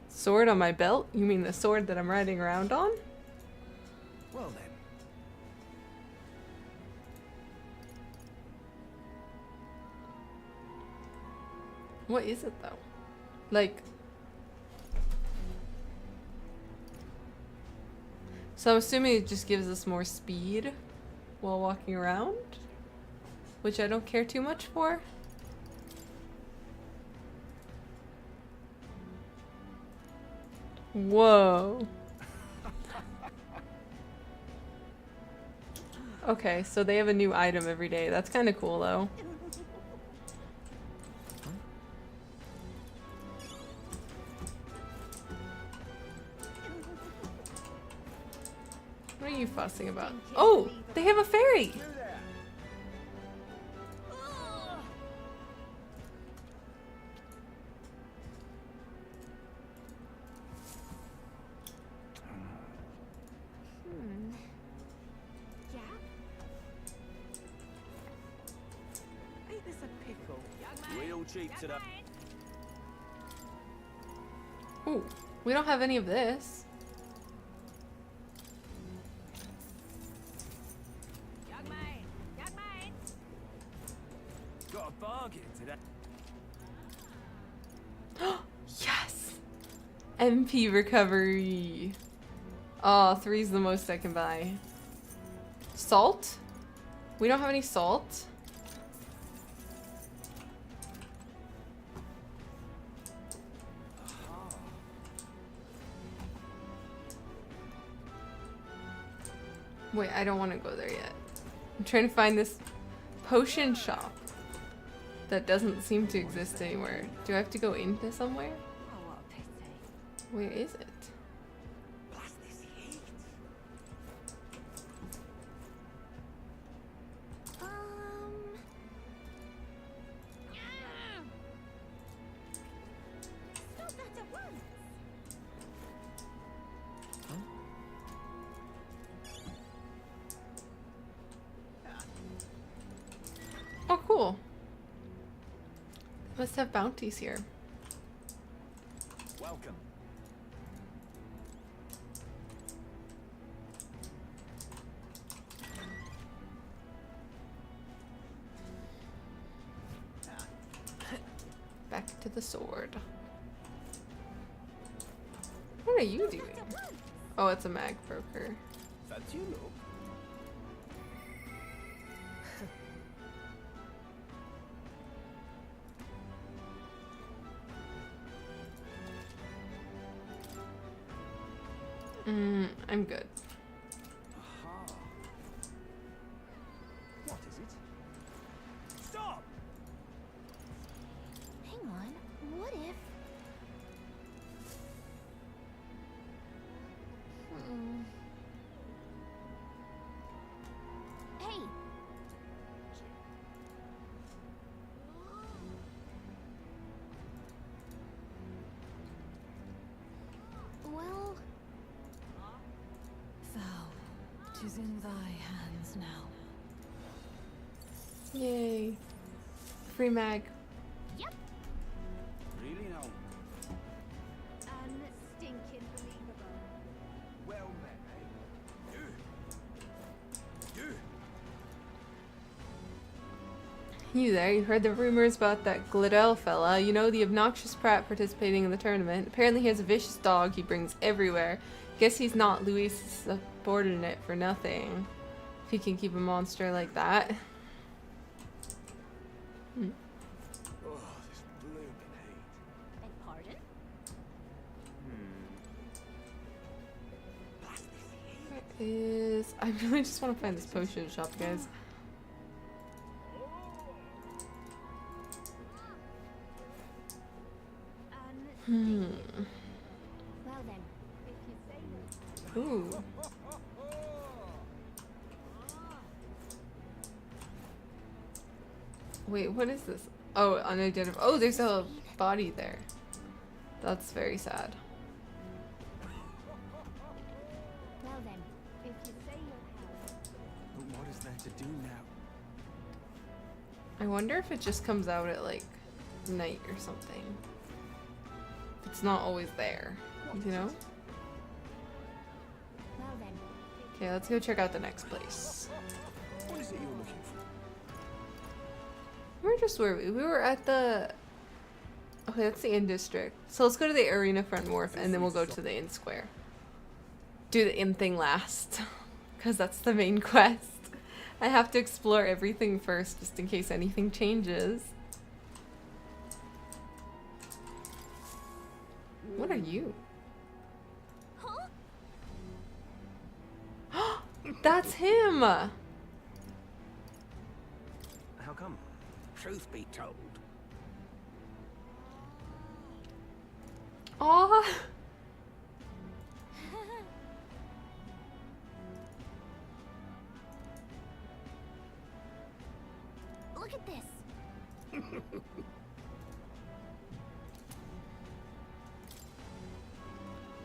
Sword on my belt? You mean the sword that I'm riding around on? Well then. What is it though? Like... So I'm assuming it just gives us more speed while walking around? Which I don't care too much for. Whoa. Okay, so they have a new item every day. That's kind of cool though. What are you fussing about? Oh, they have a ferry. Yeah? Ain't this a pickle? Real cheap today. Ooh, we don't have any of this. Young man. Young man. Got a bargain today. Yes! MP recovery. Oh, 3's the most I can buy. Salt? We don't have any salt. Wait, I don't want to go there yet. I'm trying to find this potion shop that doesn't seem to exist anywhere. Do I have to go into somewhere? Oh, what a pity. Where is it? Blast this heat. Stop that at once! Oh, cool. Must have bounties here. Welcome. Back to the sword. What are you doing? Oh, it's a mag broker. Fancy a look? I'm good. Aha. What is it? Stop! Hang on. What if... Hey! Well... Thou, 'tis in thy hands now. Yay. Free mag. Yep. Really now? Unstinking believable. Well met, eh? You there, you heard the rumors about that Glidell fella. You know, the obnoxious prat participating in the tournament. Apparently he has a vicious dog he brings everywhere. Guess he's not Louis' subordinate for nothing. If he can keep a monster like that. Oh, this blooming heat. Beg pardon? Blast this heat. Where is... I really just want to find this potion shop, guys. Unstinking. Well then, if you say so. Ooh. Wait, what is this? Oh, unidentified. Oh, there's a body there. That's very sad. Well then, if you say you'll have. But what is there to do now? I wonder if it just comes out at like night or something. It's not always there, you know? Well then. Okay, let's go check out the next place. What is it you're looking for? Where we? We were at the... Okay, that's the inn district. So let's go to the arena front wharf and then we'll go to the inn square. Do the inn thing last. Because that's the main quest. I have to explore everything first just in case anything changes. What are you? Huh? That's him! How come? Truth be told, Aw! Look at this.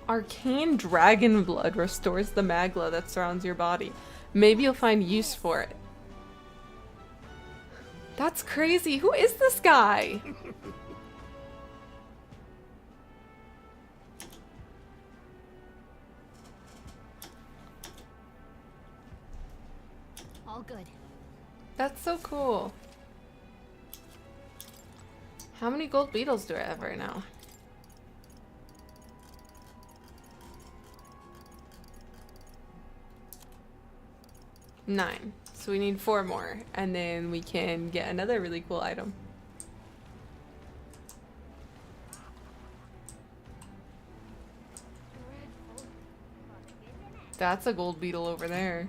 Arcane dragon blood restores the magla that surrounds your body. Maybe you'll find use for it. That's crazy. Who is this guy? All good. That's so cool. How many gold beetles do I have right now? Nine. So we need 4 more, and then we can get another really cool item. That's a gold beetle over there.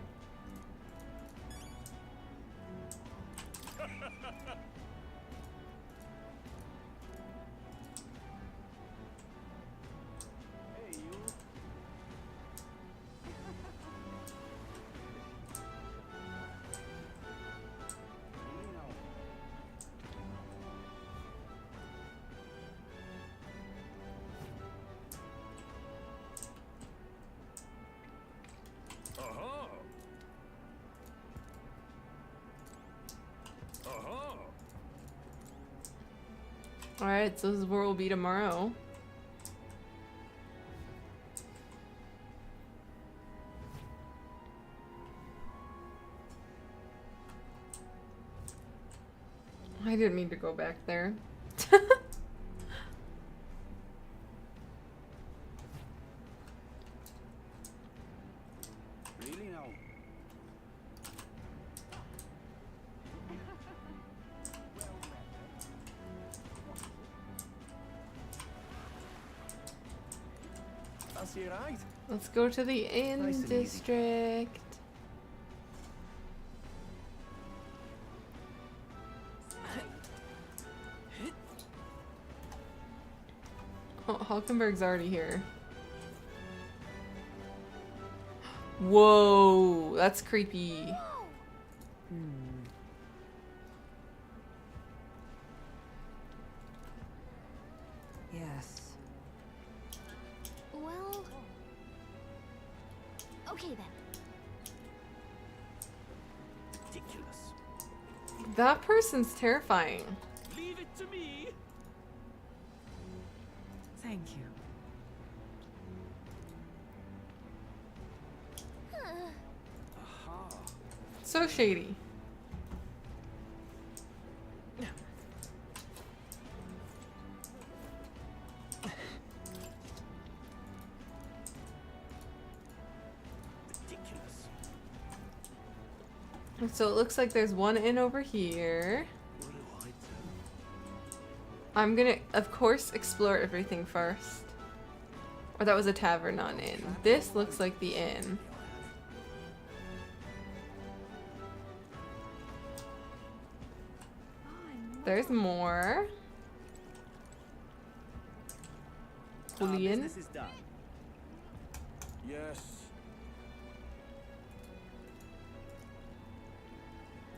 Alright, so this is where we'll be tomorrow. I didn't mean to go back there. Really now? Fancy a ride? Let's go to the inn Nice and easy. district. Oh, Hulkenberg's already here. Whoa, that's creepy. Yes. Well... Okay then. Ridiculous. That person's terrifying. Leave it to me. Thank you. Aha. So shady. Ridiculous. So it looks like there's one inn over here. What do I do? I'm gonna, of course, explore everything first. Or that was a tavern, not an inn. This looks like the inn. There's more. Our Julian. business is done. Yes.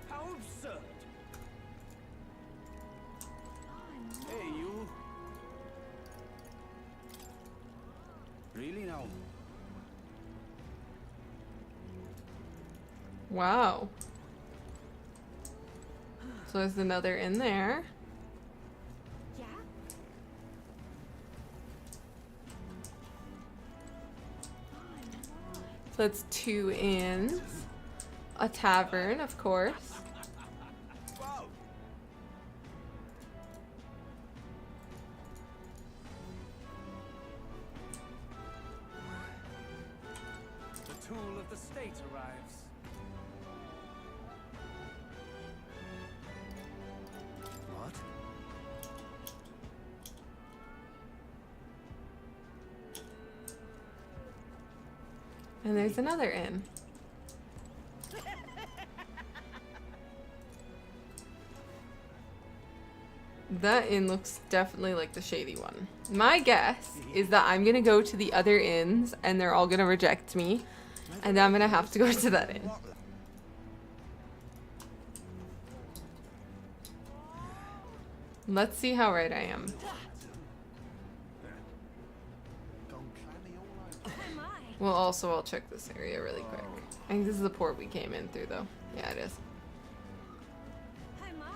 How absurd! Hey, you. Really now? Wow. So there's another in there. Yeah? So that's two inns. A tavern, of course. Wow! The tool of the state arrives. What? And there's another inn. That inn looks definitely like the shady one. My guess is that I'm gonna go to the other inns and they're all gonna reject me. And I'm gonna have to go to that inn. Let's see how right I am. Am I? Well, also I'll check this area really quick. I think this is the port we came in through though. Yeah, it is. Am I?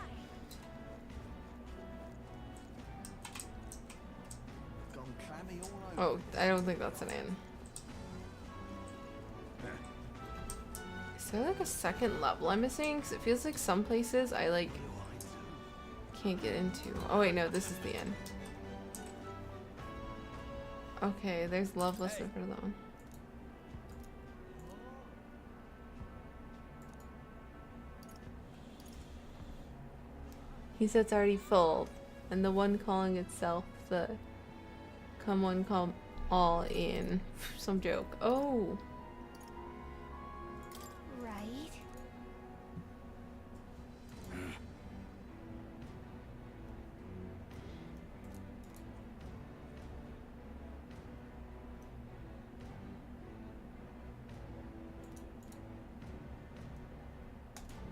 Oh, I don't think that's an inn. Is there like a second level I'm missing? Because it feels like some places I like can't get into. Oh wait, no, this is the inn. Okay, there's Loveless in front of that one. He said it's already full, and the one calling itself the come one come all in. Some joke. Oh. Right?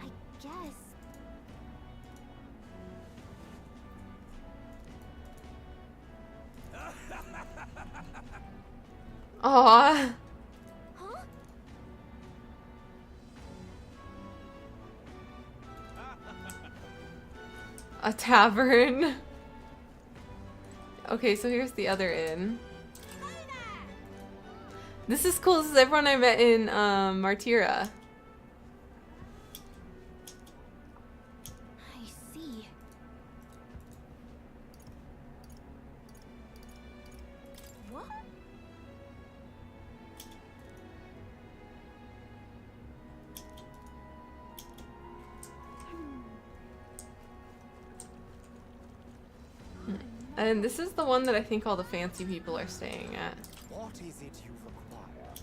I guess. Aw. Huh? A tavern. Okay, so here's the other inn. This is cool. This is everyone I met in Martyra. I see. What? And this is the one that I think all the fancy people are staying at. What is it you require?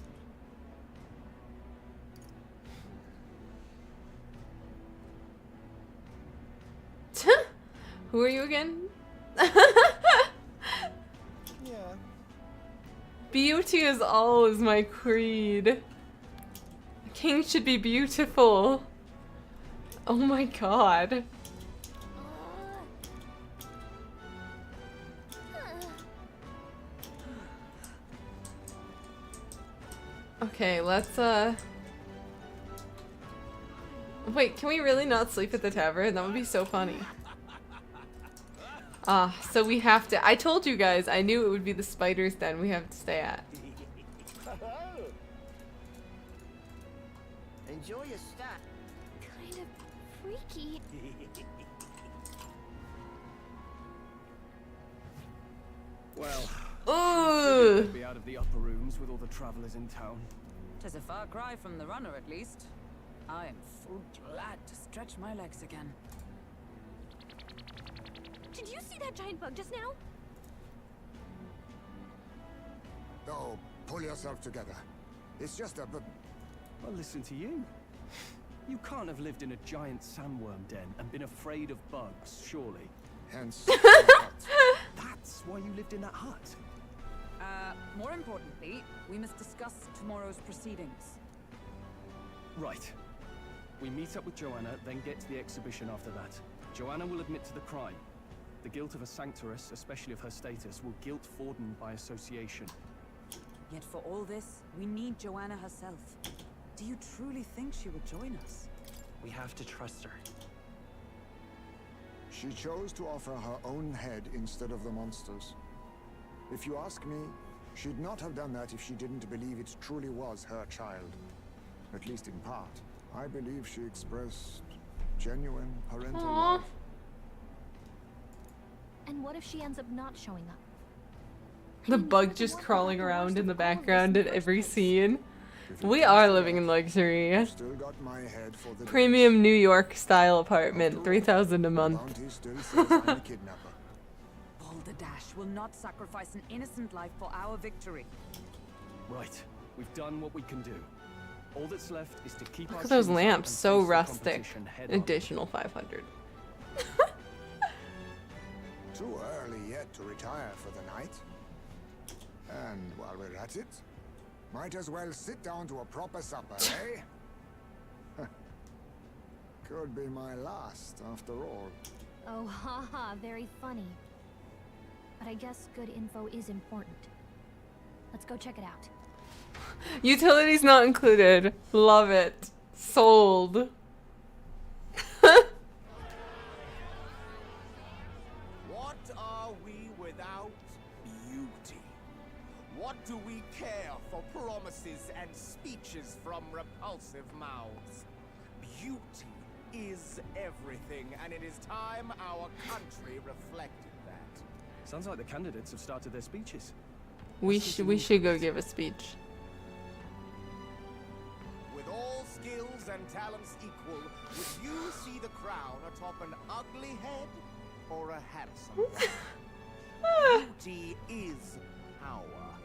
Who are you again? Yeah. Beauty is always my creed. A king should be beautiful. Oh my god. Okay, let's wait, can we really not sleep at the tavern? That would be so funny. So we have to. I told you guys, I knew it would be the spider's den we have to stay at. Enjoy your stay. Kind of freaky. Well, Ooh. be out of the upper rooms with all the travelers in town. 'Tis a far cry from the runner, at least. I am full glad to stretch my legs again. Did you see that giant bug just now? Oh, pull yourself together. It's just a... Well, listen to you. You can't have lived in a giant sandworm den and been afraid of bugs, surely. Hence... That's why you lived in that hut. More importantly, we must discuss tomorrow's proceedings. Right. We meet up with Joanna, then get to the exhibition after that. Joanna will admit to the crime. The guilt of a sanctoress, especially of her status, will guilt Forden by association. Yet for all this, we need Joanna herself. Do you truly think she will join us? We have to trust her. She chose to offer her own head instead of the monster's. If you ask me, she'd not have done that if she didn't believe it truly was her child. At least in part. I believe she expressed genuine parental love. And what if she ends up not showing up? The bug just crawling around in the background at every scene. We are living in luxury. Still got my head for the Premium New York style apartment, $3,000 a month. bounty still says I'm a kidnapper. Balderdash will not sacrifice an innocent life for our victory. Right. We've done what we can do. All that's left is to keep Look our at those chins up lamps, and so face the rustic. competition head on. Additional 500. Too early yet to retire for the night. And while we're at it, might as well sit down to a proper supper, eh? Could be my last, after all. Oh, haha, very funny. But I guess good info is important. Let's go check it out. Utilities not included. Love it. Sold. What are we without beauty? What do we care for promises and speeches from repulsive mouths? Beauty is everything, and it is time our country reflected that. Sounds like the candidates have started their speeches. We should go give a speech. With all skills and talents equal, would you see the crown atop an ugly head or a handsome one? Beauty is power.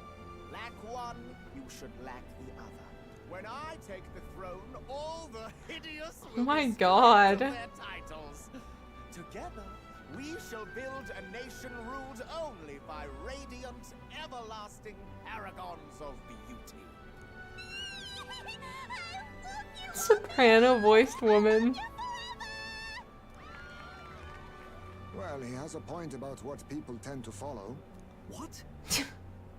Lack one, you should lack the other. When I take the throne, all the hideous will Oh my be God. stripped of their titles. Together, we shall build a nation ruled only by radiant, everlasting paragons of beauty. Soprano voiced woman. Well, he has a point about what people tend to follow. What?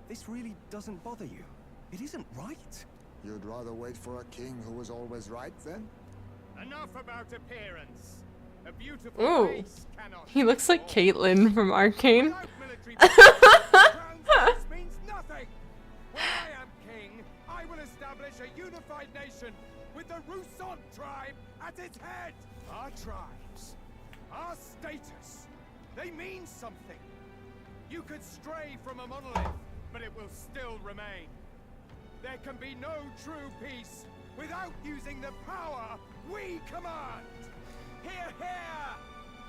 This really doesn't bother you? It isn't right. You'd rather wait for a king who was always right, then? Enough about appearance. A beautiful Ooh. face cannot He looks like fall. Caitlyn from Arcane. Without military crowns, this means nothing. When I am king, I will establish a unified nation with the Roussan tribe at its head. Our tribes, our status, they mean something. You could stray from a monolith, but it will still remain. There can be no true peace without using the power we command. Hear, hear!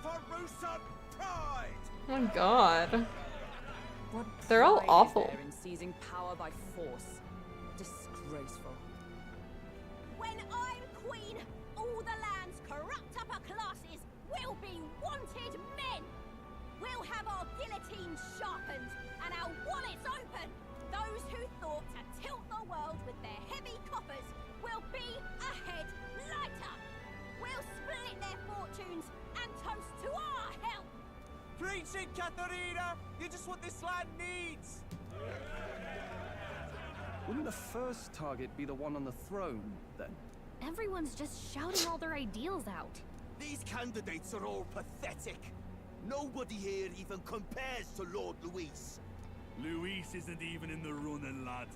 For Roussan pride! Oh my god. What They're all pride is awful. there in seizing power by force? Disgraceful. When I'm queen, all the land's corrupt upper classes will be wanted men. We'll have our guillotines sharpened and our wallets open. Those who thought to tilt the world with their heavy coffers will be a head lighter. We'll split their fortunes and toast to our help. Preach it, Katharina! You're just what this land needs! Wouldn't the first target be the one on the throne, then? Everyone's just shouting all their ideals out. These candidates are all pathetic. Nobody here even compares to Lord Luis. Luis isn't even in the running, lad.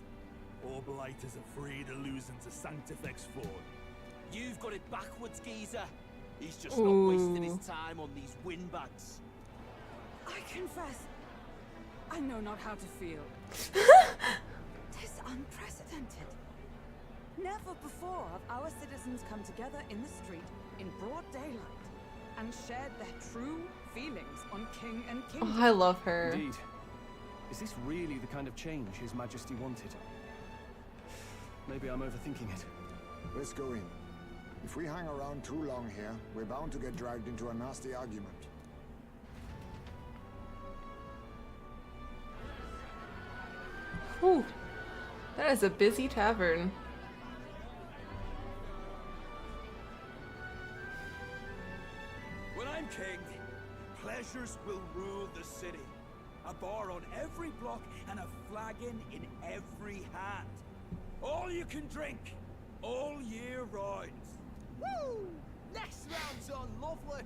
Blight is afraid of losing to Sanctifex Ford. You've got it backwards, geezer. He's just Ooh. not wasting his time on these windbags. I confess, I know not how to feel. 'Tis unprecedented. Never before have our citizens come together in the street in broad daylight and shared their true feelings on king and Oh, kingdom. I love her. Indeed. Is this really the kind of change His Majesty wanted? Maybe I'm overthinking it. Let's go in. If we hang around too long here, we're bound to get dragged into a nasty argument. Whew. That is a busy tavern. When I'm king, pleasures will rule the city. A bar on every block and a flagon in every hand. All you can drink, all year round. Woo! Next round's on Loveless!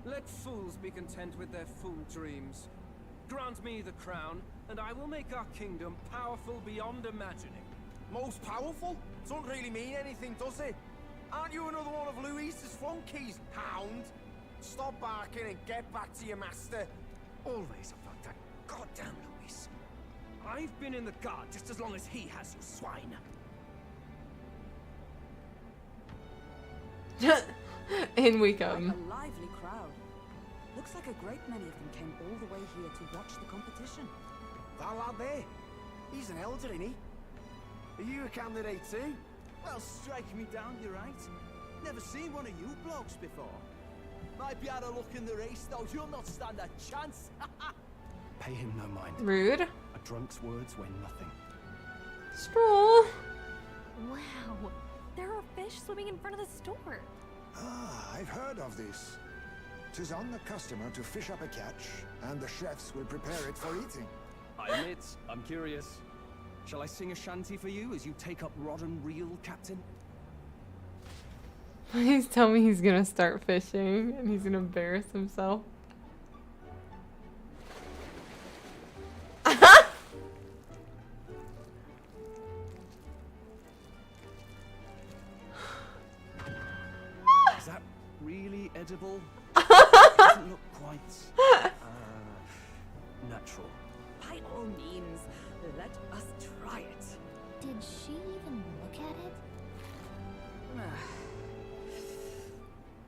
Let fools be content with their fool dreams. Grant me the crown, and I will make our kingdom powerful beyond imagining. Most powerful? Doesn't really mean anything, does it? Aren't you another one of Luis's flunkies, hound? Stop barking and get back to your master. Always about that goddamn Luis. I've been in the guard just as long as he has, you swine. In we Quite come. a lively crowd. Looks like a great many of them came all the way here to watch the competition. That lad there, he's an elder, isn't he? Are you a candidate too? Well, strike me down, you're right. Never seen one of you blokes before. Might be out of luck in the race, though. You'll not stand a chance. Pay him no mind. Rude. A drunk's words weigh nothing. Stroll. Wow, there are fish swimming in front of the store. Ah, I've heard of this. 'Tis on the customer to fish up a catch, and the chefs will prepare it for eating. I admit, I'm curious. Shall I sing a shanty for you as you take up rod and reel, Captain? Please tell me he's gonna start fishing and he's gonna embarrass himself. Is that really edible? It doesn't look quite natural. By all means, let us try it. Did she even look at it?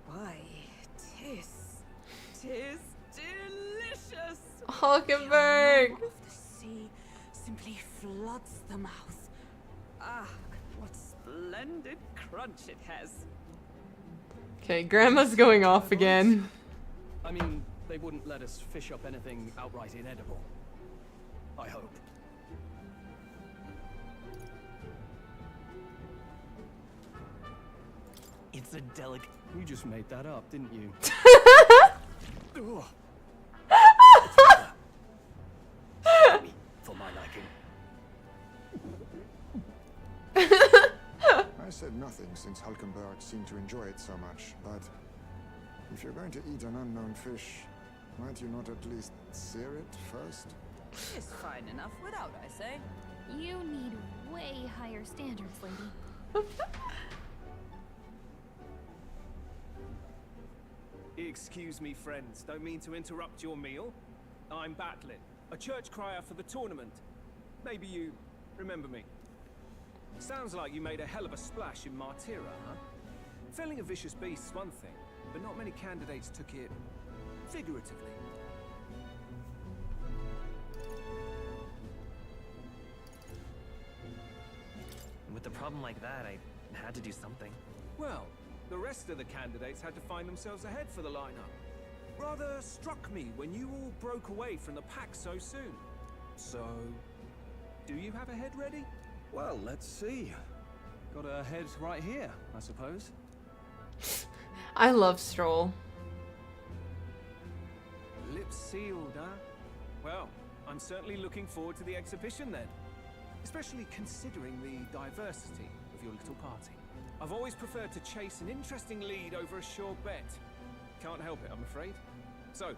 Why, tis delicious. Hulkenberg. The aroma of the sea simply floods the mouth. Ah, what splendid crunch it has. Okay, Grandma's going off again. I mean, they wouldn't let us fish up anything outright inedible. I hope. It's a delicate. You just made that up, didn't you? Ugh. For my liking. I said nothing since Hulkenberg seemed to enjoy it so much, but If you're going to eat an unknown fish, might you not at least sear it first? It's fine enough without, I say. You need way higher standards, lady. Excuse me, friends. Don't mean to interrupt your meal. I'm Batlin, a church crier for the tournament. Maybe you remember me. Sounds like you made a hell of a splash in Martyra, huh? Felling a vicious beast's one thing, but not many candidates took it figuratively. With a problem like that, I had to do something. Well, the rest of the candidates had to find themselves ahead for the lineup. Rather struck me when you all broke away from the pack so soon. So, do you have a head ready? Well, let's see. Got a head right here, I suppose. I love Stroll. Lips sealed, huh? Well, I'm certainly looking forward to the exhibition then. Especially considering the diversity of your little party. I've always preferred to chase an interesting lead over a sure bet. Can't help it, I'm afraid. So,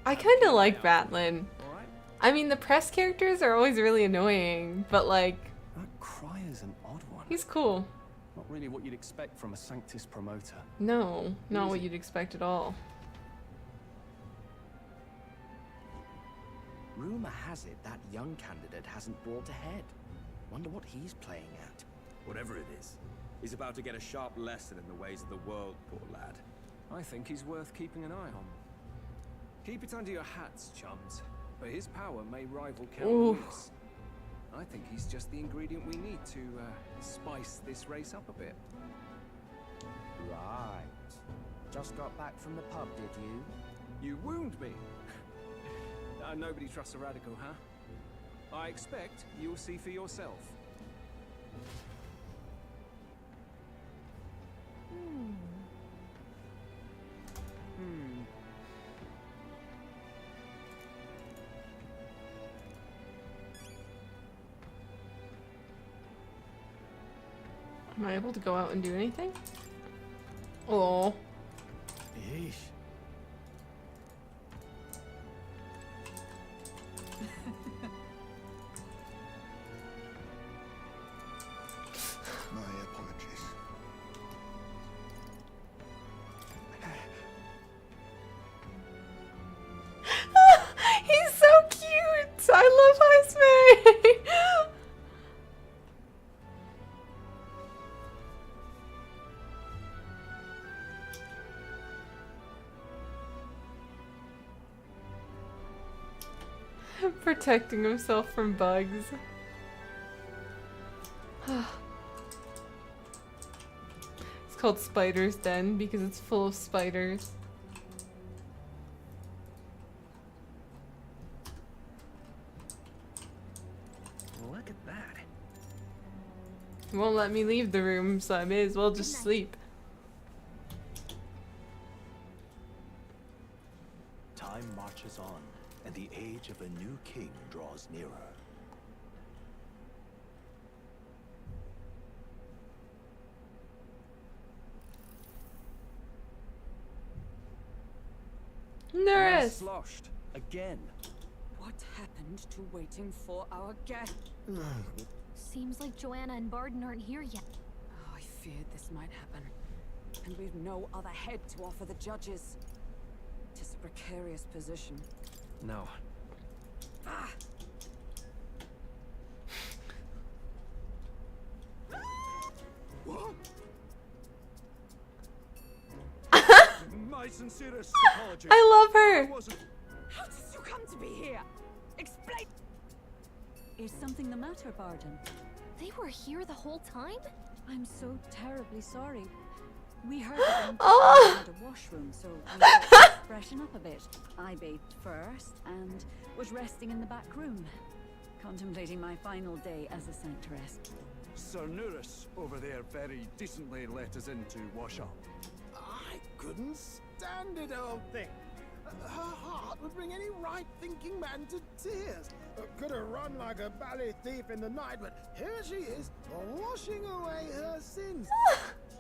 I kind of like Batlin. all right? I mean, the press characters are always really annoying, but like, That Crier's an odd one. he's cool. Not really what you'd expect from a Sanctus promoter. No, not what you'd expect at all. Rumor has it that young candidate hasn't brought ahead. Wonder what he's playing at. Whatever it is, he's about to get a sharp lesson in the ways of the world, poor lad. I think he's worth keeping an eye on. Keep it under your hats, chums. But his power may rival Count Oof. Luis. I think he's just the ingredient we need to spice this race up a bit. Right. Just got back from the pub, did you? You wound me. Nobody trusts a radical, huh? I expect you'll see for yourself. Am I able to go out and do anything? Oh. Yeesh. My apologies. He's so cute! I love Jaime! Protecting himself from bugs. It's called Spider's Den because it's full of spiders. Look at that. He won't let me leave the room, so I may as well just sleep. Time marches on, and the age of a new king draws nearer. Nurse! Sloshed. Again. What happened to waiting for our guest? Seems like Joanna and Barden aren't here yet. Oh, I feared this might happen. And we've no other head to offer the judges. Tis a precarious position. No. Ah! What? My sincerest apologies. I love her! wasn't. How did you come to be here? Explain! Is something the matter, Barden? They were here the whole time? I'm so terribly sorry. We heard them Oh. in the washroom, so we thought we'd freshen up a bit. I bathed first and was resting in the back room, contemplating my final day as a sanctress. Sir Nuris over there very decently let us in to wash up. I couldn't stand it, old thing. Her heart would bring any right-thinking man to tears. Could have run like a ballet thief in the night, but here she is, washing away her sins.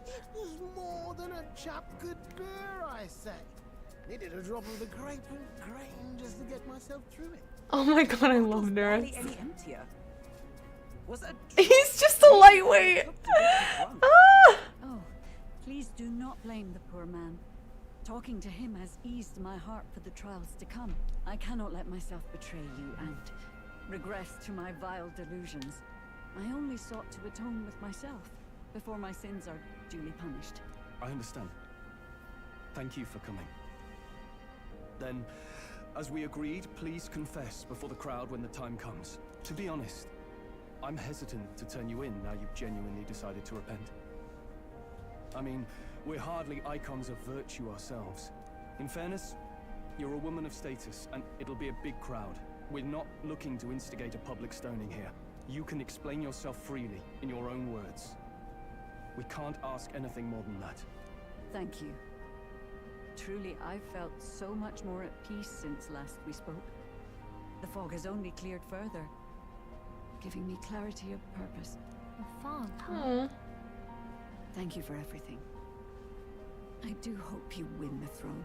It was more than a chap could bear, I say. Needed a drop of the grape and grain just to get myself through it. Oh my god, I love Barely Nerds. any emptier. Was that He's just a lightweight. Ah! Oh, please do not blame the poor man. Talking to him has eased my heart for the trials to come. I cannot let myself betray you and regress to my vile delusions. I only sought to atone with myself before my sins are duly punished. I understand. Thank you for coming. Then, as we agreed, please confess before the crowd when the time comes. To be honest, I'm hesitant to turn you in now you've genuinely decided to repent. I mean, we're hardly icons of virtue ourselves. In fairness, you're a woman of status, and it'll be a big crowd. We're not looking to instigate a public stoning here. You can explain yourself freely, in your own words. We can't ask anything more than that. Thank you. Truly, I've felt so much more at peace since last we spoke. The fog has only cleared further, giving me clarity of purpose. The fog, huh? Aww. Thank you for everything. I do hope you win the throne.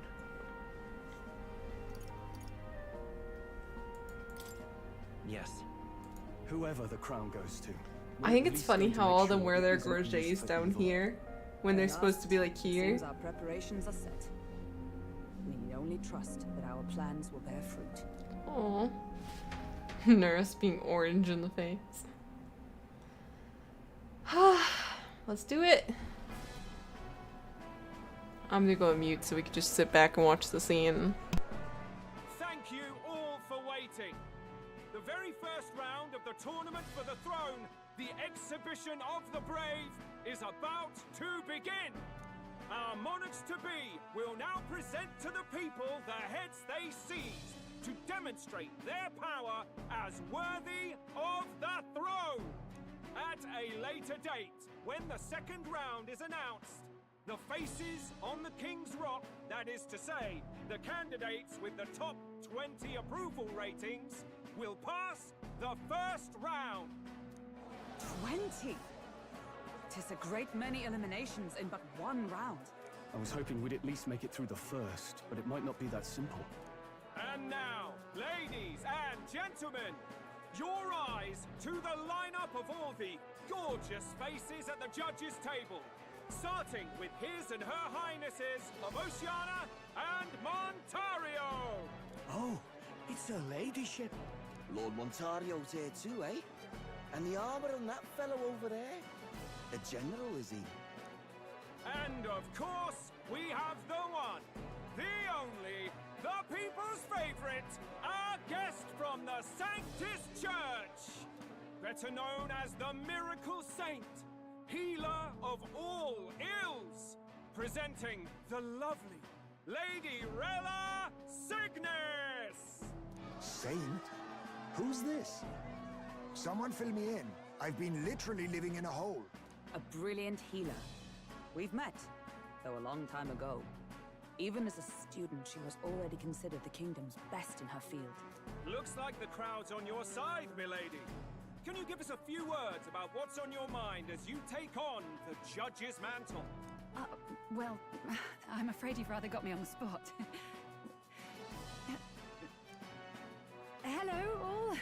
Yes. Whoever the crown goes to. I think it's funny how all of them wear their gorgets down here when they're supposed to be like here. Seems our preparations are set. We need only trust that our plans will bear fruit. Aww. Nurse being orange in the face. Let's do it. I'm gonna go on mute so we can just sit back and watch the scene. Thank you all for waiting. The very first round of the tournament for the throne, the exhibition of the brave, is about to begin. Our monarchs-to-be will now present to the people the heads they seized to demonstrate their power as worthy of the throne. At a later date, when the second round is announced, the faces on the King's Rock, that is to say, the candidates with the top 20 approval ratings, will pass the first round. 20? 'Tis a great many eliminations in but one round. I was hoping we'd at least make it through the first, but it might not be that simple. And now, ladies and gentlemen, your eyes to the lineup of all the gorgeous faces at the judges' table, starting with His and Her Highnesses of Oceania and Montario. Oh, it's her ladyship. Lord Montario's here too, eh? And the armor on that fellow over there? A general, is he? And of course, we have the one, the only, the people's favorite, our guest from the Sanctus Church, better known as the Miracle Saint, healer of all ills, presenting the lovely Lady Rella Cygnus! Saint? Who's this? Someone fill me in. I've been literally living in a hole. A brilliant healer. We've met, though a long time ago. Even as a student, she was already considered the kingdom's best in her field. Looks like the crowd's on your side, milady. Can you give us a few words about what's on your mind as you take on the judge's mantle? Well, I'm afraid you've rather got me on the spot. Hello, all.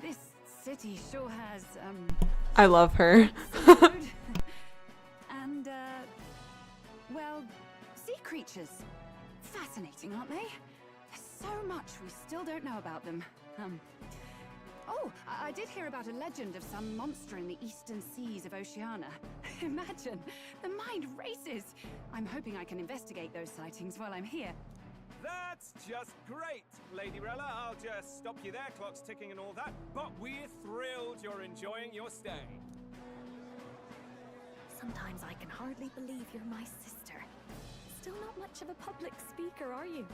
This city sure has, I love her. food. And, well, sea creatures. Fascinating, aren't they? There's so much we still don't know about them. Oh, I did hear about a legend of some monster in the eastern seas of Oceania. Imagine, the mind races. I'm hoping I can investigate those sightings while I'm here. That's just great, Lady Rella. I'll just stop you there, clock's ticking and all that. But we're thrilled you're enjoying your stay. Sometimes I can hardly believe you're my sister. Still not much of a public speaker, are you?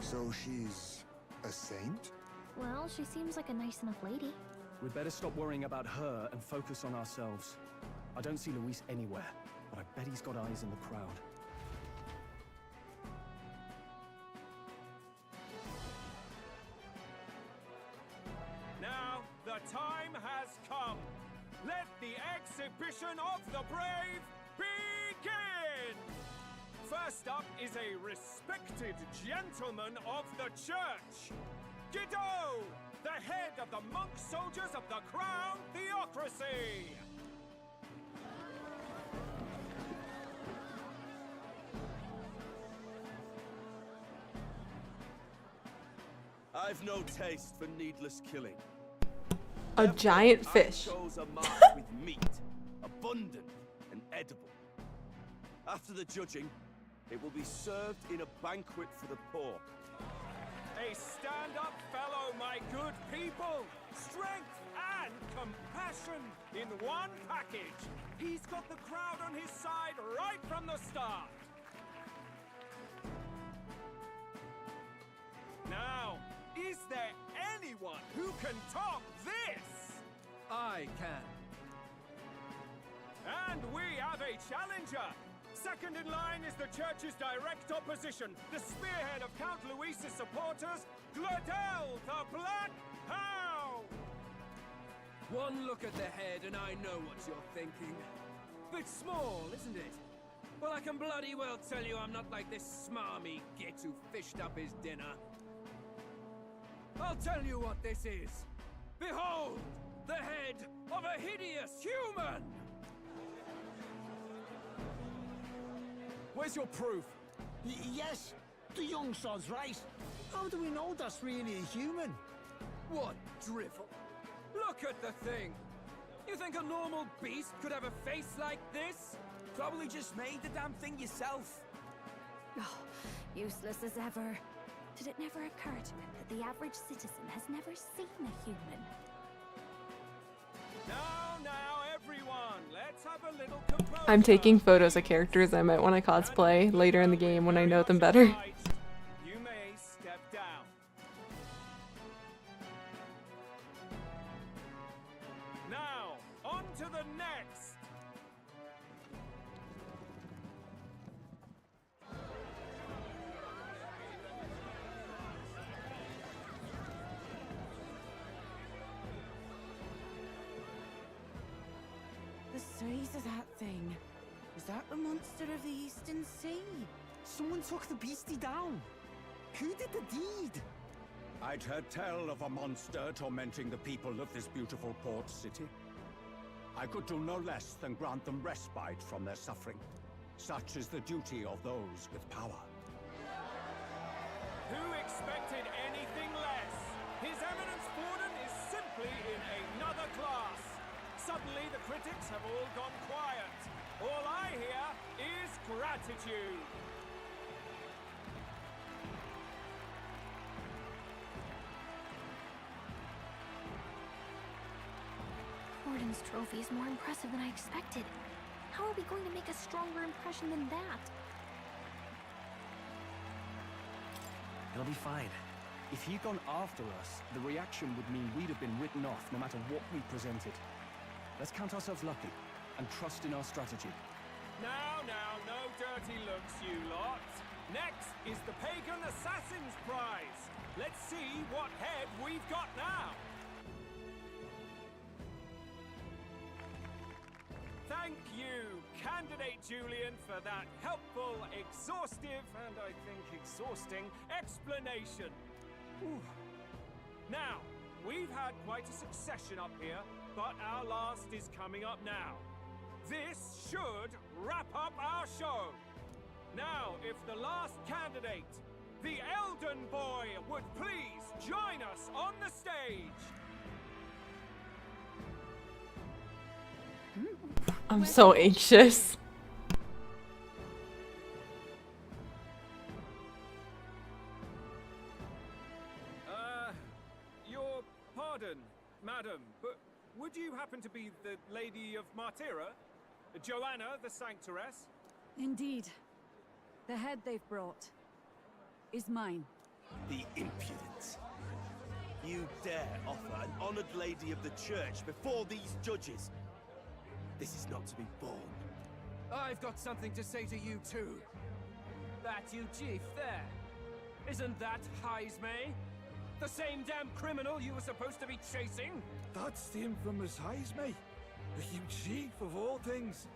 So she's a saint? Well, she seems like a nice enough lady. We'd better stop worrying about her and focus on ourselves. I don't see Luis anywhere, but I bet he's got eyes in the crowd. Now, the time has come. let the exhibition of the brave begin! First up is a respected gentleman of the church, Guido, the head of the monk soldiers of the Crown Theocracy! I've no taste for needless killing. A giant fish. I chose a mark with meat, abundant and edible. After the judging, it will be served in a banquet for the poor. A stand-up fellow, my good people! Strength and compassion in one package! He's got the crowd on his side right from the start! Now, is there anyone who can top this? I can. And we have a challenger! Second in line is the church's direct opposition, the spearhead of Count Luis's supporters, Gladel the Black Hound! One look at the head and I know what you're thinking. Bit small, isn't it? Well, I can bloody well tell you I'm not like this smarmy git who fished up his dinner. I'll tell you what this is. Behold, the head of a hideous human! Where's your proof? Yes, the young sod's right. How do we know that's really a human? What drivel? Look at the thing! You think a normal beast could have a face like this? Probably just made the damn thing yourself. Oh, useless as ever. Did it never occur to him that the average citizen has never seen a human? Now, everyone, let's have a little composure. I'm taking photos of characters I might want to cosplay later in the game when I know them better. You may step down. Now, on to the next. The size of that thing. Is that the monster of the Eastern Sea? Someone took the beastie down. Who did the deed? I'd heard tell of a monster tormenting the people of this beautiful port city. I could do no less than grant them respite from their suffering. Such is the duty of those with power. Who expected anything less? His Eminence Borden is simply in another class. Suddenly the critics have all gone quiet. All I hear is gratitude. Borden's trophy is more impressive than I expected. How are we going to make a stronger impression than that? It'll be fine. If he'd gone after us, the reaction would mean we'd have been written off no matter what we presented. Let's count ourselves lucky and trust in our strategy. Now, no dirty looks, you lot. Next is the Pagan Assassin's Prize. Let's see what head we've got now. Thank you, Candidate Julian, for that helpful, exhaustive, and I think exhausting explanation. Whew. Now, we've had quite a succession up here, but our last is coming up now. This should wrap up our show. Now, if the last candidate, the Elden Boy, would please join us on the stage. I'm so anxious. Your pardon, madam, but would you happen to be the Lady of Martyra? Joanna, the Sanctoress? Indeed. The head they've brought is mine. The impudence. You dare offer an honored lady of the church before these judges? This is not to be borne. I've got something to say to you too. That you chief there. Isn't that Heismay? The same damn criminal you were supposed to be chasing? That's the infamous Heismay. You chief of all things.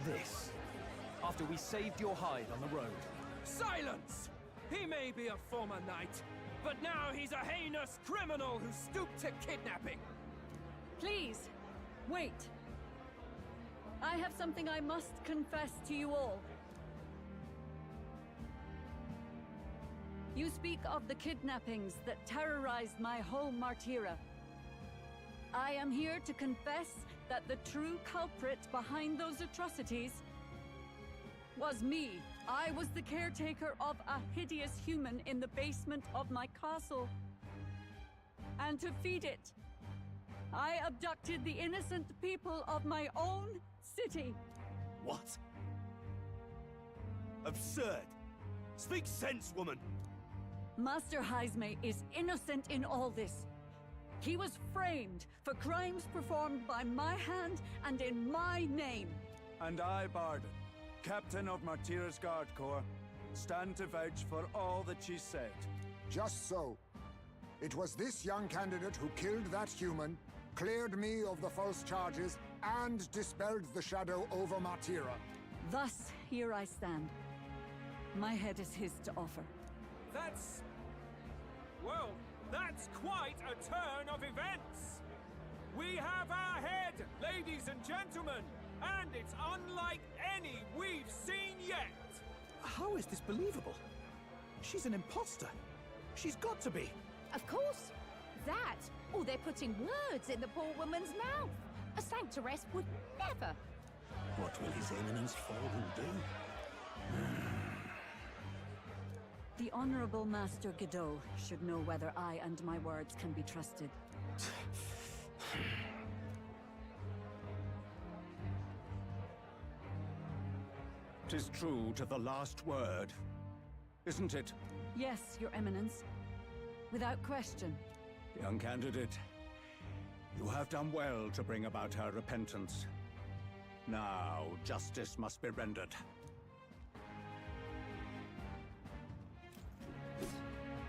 This. After we saved your hide on the road. Silence! He may be a former knight, but now he's a heinous criminal who stooped to kidnapping. Please, wait. I have something I must confess to you all. You speak of the kidnappings that terrorized my home, Martira. I am here to confess that the true culprit behind those atrocities was me. I was the caretaker of a hideous human in the basement of my castle. And to feed it, I abducted the innocent people of my own city. What? Absurd. Speak sense, woman. Master Heisme is innocent in all this. He was framed for crimes performed by my hand and in my name. And I, Barden, Captain of Martira's Guard Corps, stand to vouch for all that she said. Just so. It was this young candidate who killed that human, cleared me of the false charges, and dispelled the shadow over Martira. Thus, here I stand. My head is his to offer. Well, that's quite a turn of events. We have our head, ladies and gentlemen, and it's unlike any we've seen yet. How is this believable? She's an imposter. She's got to be. Of course. That, or they're putting words in the poor woman's mouth. A sanctoress would never. What will His Eminence Fallen do? The Honorable Master Godot should know whether I and my words can be trusted. 'Tis true to the last word, isn't it? Yes, Your Eminence. Without question. Young candidate, you have done well to bring about her repentance. Now, justice must be rendered.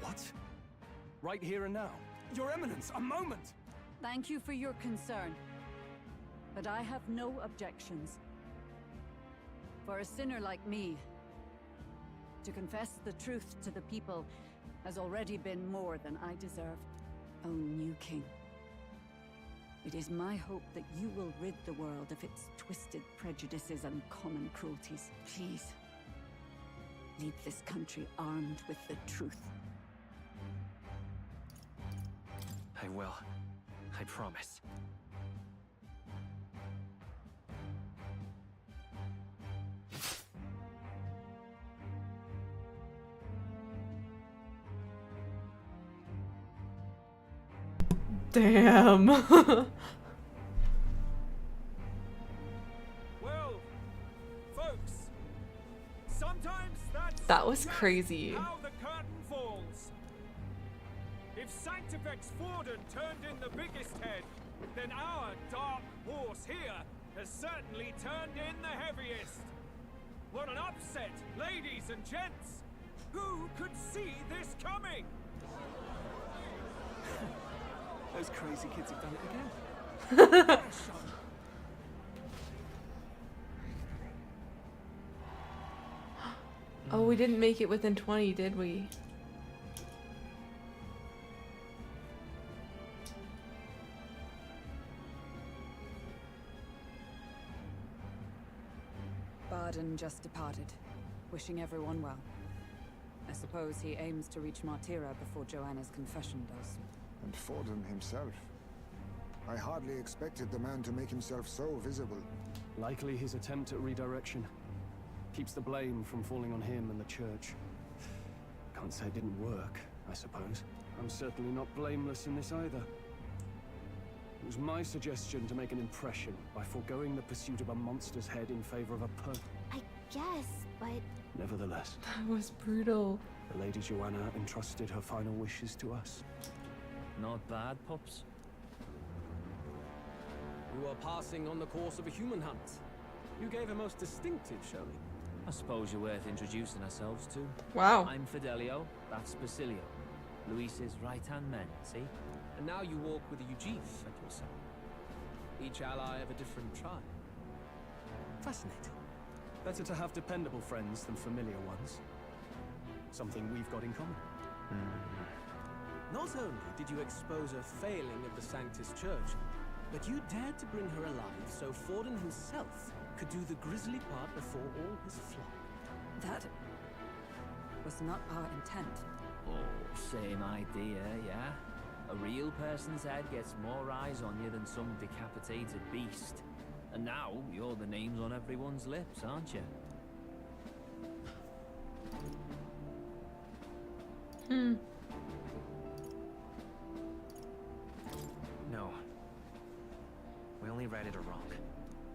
What? Right here and now. Your Eminence, a moment! Thank you for your concern. But I have no objections. For a sinner like me, to confess the truth to the people has already been more than I deserve. O new king, it is my hope that you will rid the world of its twisted prejudices and common cruelties. Please, leave this country armed with the truth. I will. I promise. Damn. Well, folks, sometimes that was crazy. How the curtain falls. If Sanctifex Forden turned in the biggest head, then our dark horse here has certainly turned in the heaviest. What an upset, ladies and gents! Who could see this coming? Those crazy kids have done it again. Oh, we didn't make it within 20, did we? Barden just departed, wishing everyone well. I suppose he aims to reach Martira before Joanna's confession does. And Forden himself. I hardly expected the man to make himself so visible. Likely his attempt at redirection. Keeps the blame from falling on him and the church. Can't say it didn't work, I suppose. I'm certainly not blameless in this either. It was my suggestion to make an impression by foregoing the pursuit of a monster's head in favor of a I guess, but... Nevertheless. That was brutal. The Lady Joanna entrusted her final wishes to us. Not bad, Pops. You are passing on the course of a human hunt. You gave a most distinctive showing. I suppose you're worth introducing ourselves to. Wow. I'm Fidelio, that's Basilio. Luis's right-hand man, see? And now you walk with a Ujif at your side. each ally of a different tribe. Fascinating. Better to have dependable friends than familiar ones. Something we've got in common. Not only did you expose a failing of the Sanctus Church, but you dared to bring her alive so Forden himself could do the grisly part before all his flock. That was not our intent. Oh, same idea, yeah? A real person's head gets more eyes on you than some decapitated beast. And now, you're the names on everyone's lips, aren't you? No. We only righted a wrong.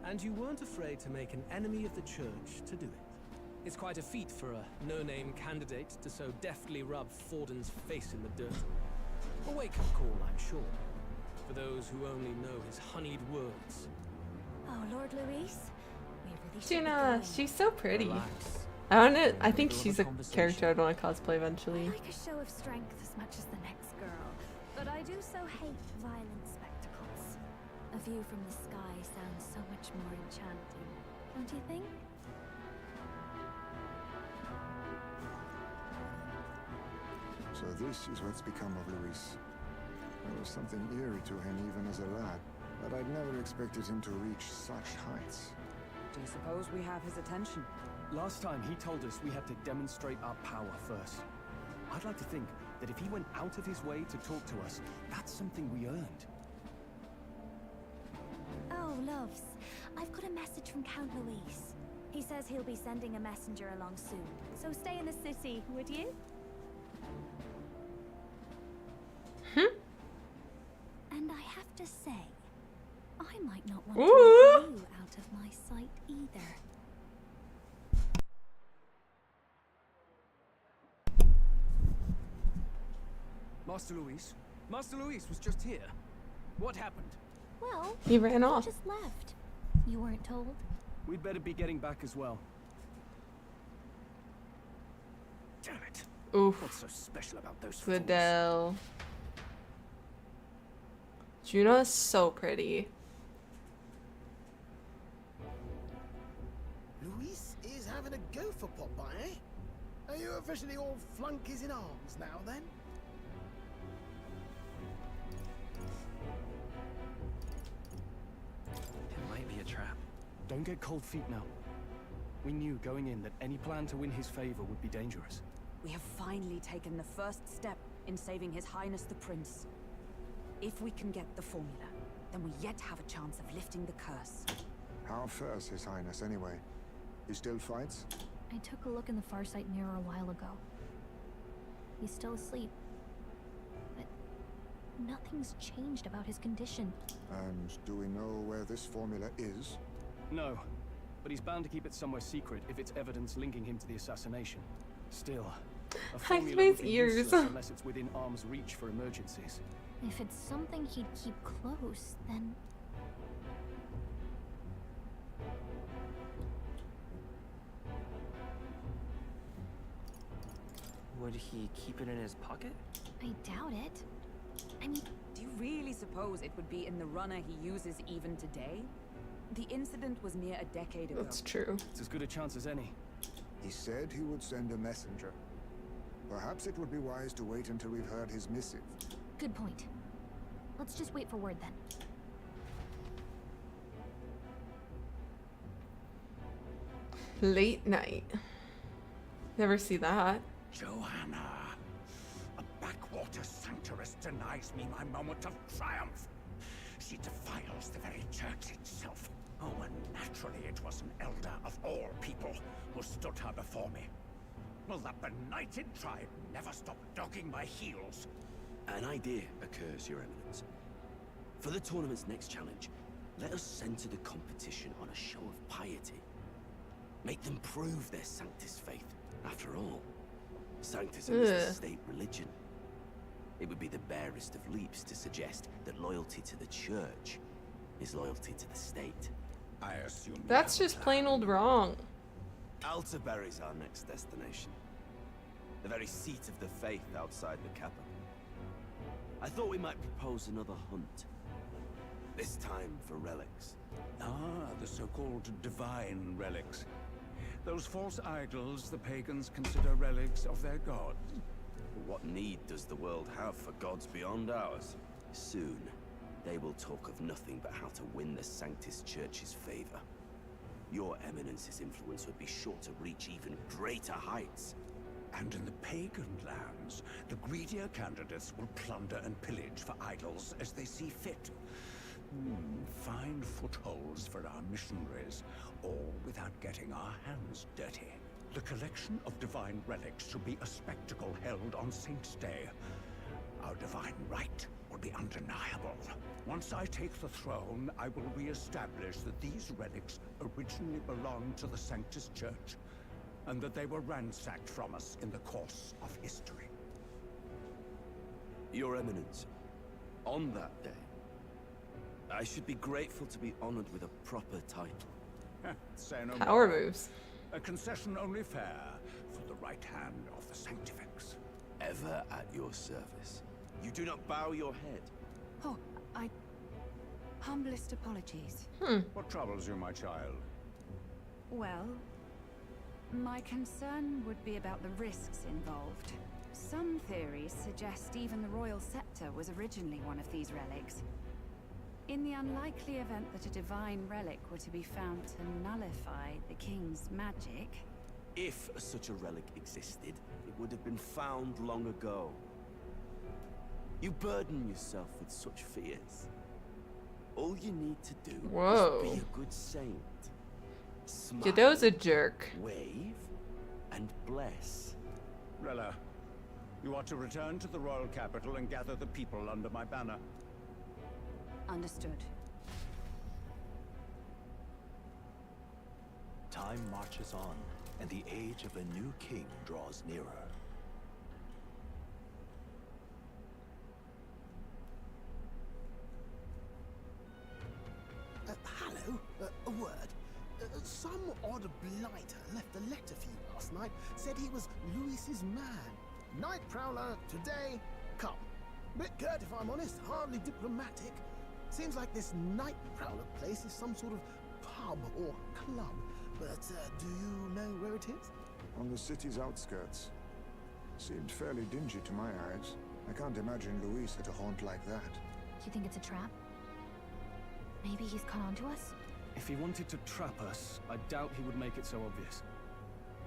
And you weren't afraid to make an enemy of the church to do it. It's quite a feat for a no-name candidate to so deftly rub Forden's face in the dirt. A wake-up call, I'm sure, for those who only know his honeyed words. Oh, Lord Luis, we really should Gina, she's so pretty. Relax. I think she's a character I'd want to cosplay eventually. I like a show of strength as much as the next girl, but I do so hate violent spectacles. A view from the sky sounds so much more enchanting, don't you think? So this is what's become of Luis. There was something eerie to him even as a lad, but I'd never expected him to reach such heights. Do you suppose we have his attention? Last time he told us we had to demonstrate our power first. I'd like to think that if he went out of his way to talk to us, that's something we earned. Oh, loves, I've got a message from Count Luis. He says he'll be sending a messenger along soon, so stay in the city, would you? And I have to say, I might not want to leave you out of my sight either. Master Luis was just here. What happened? Well, He ran off. just left. You weren't told? We'd better be getting back as well. Damn it. Oof. What's so special about those Videl. Juno's so pretty. Luis is having a go for Popeye, eh? Are you officially all flunkies in arms now, then? It might be a trap. Don't get cold feet now. We knew going in that any plan to win his favor would be dangerous. We have finally taken the first step in saving His Highness the Prince. If we can get the formula, then we yet have a chance of lifting the curse. How fares His Highness anyway? He still fights? I took a look in the Farsight mirror a while ago. He's still asleep. But nothing's changed about his condition. And do we know where this formula is? No, but he's bound to keep it somewhere secret if it's evidence linking him to the assassination. Still, a formula would be ears. useless unless it's within arm's reach for emergencies. If it's something he'd keep close, then... Would he keep it in his pocket? I doubt it. I mean... Do you really suppose it would be in the runner he uses even today? The incident was near a decade ago. That's true. It's as good a chance as any. He said he would send a messenger. Perhaps it would be wise to wait until we've heard his missive. Good point. Let's just wait for word then. Late night. Never see that. Joanna, a backwater sanctuarist denies me my moment of triumph. She defiles the very church itself. Oh, and naturally it was an elder of all people who stood her before me. Will that benighted tribe never stop dogging my heels? An idea occurs, Your Eminence. For the tournament's next challenge, let us center the competition on a show of piety. Make them prove their Sanctus faith. After all, Sanctism is the state religion. It would be the barest of leaps to suggest that loyalty to the church is loyalty to the state. I assume That's just plain old wrong. Altaberry's our next destination. The very seat of the faith outside the capital. I thought we might propose another hunt. This time for relics. Ah, the so-called divine relics. Those false idols the pagans consider relics of their gods. What need does the world have for gods beyond ours? Soon, they will talk of nothing but how to win the Sanctus Church's favor. Your Eminence's influence would be sure to reach even greater heights. And in the pagan lands, the greedier candidates will plunder and pillage for idols as they see fit. Find footholds for our missionaries, all without getting our hands dirty. The collection of divine relics should be a spectacle held on Saint's Day. Our divine right will be undeniable. Once I take the throne, I will re-establish that these relics originally belonged to the Sanctus Church, and that they were ransacked from us in the course of history. Your Eminence, on that day, I should be grateful to be honored with a proper title. Say no Power more. moves. A concession only fair for the right hand of the Sanctifex. Ever at your service. You do not bow your head. Oh, humblest apologies. What troubles you, my child? Well, my concern would be about the risks involved. Some theories suggest even the royal scepter was originally one of these relics. In the unlikely event that a divine relic were to be found to nullify the king's magic... If such a relic existed, it would have been found long ago. You burden yourself with such fears. All you need to do Whoa. is be a good saint. Smile, Jadot's a jerk. wave, and bless. Rella, you are to return to the royal capital and gather the people under my banner. Understood. Time marches on, and the age of a new king draws nearer. Hello? A word. Some odd blighter left a letter for you last night. Said he was Louis's man. Night Prowler, today, come. Bit curt if I'm honest, hardly diplomatic. Seems like this Night Prowler place is some sort of pub or club. But do you know where it is? On the city's outskirts. Seemed fairly dingy to my eyes. I can't imagine Louis at a haunt like that. You think it's a trap? Maybe he's caught on to us? If he wanted to trap us, I doubt he would make it so obvious.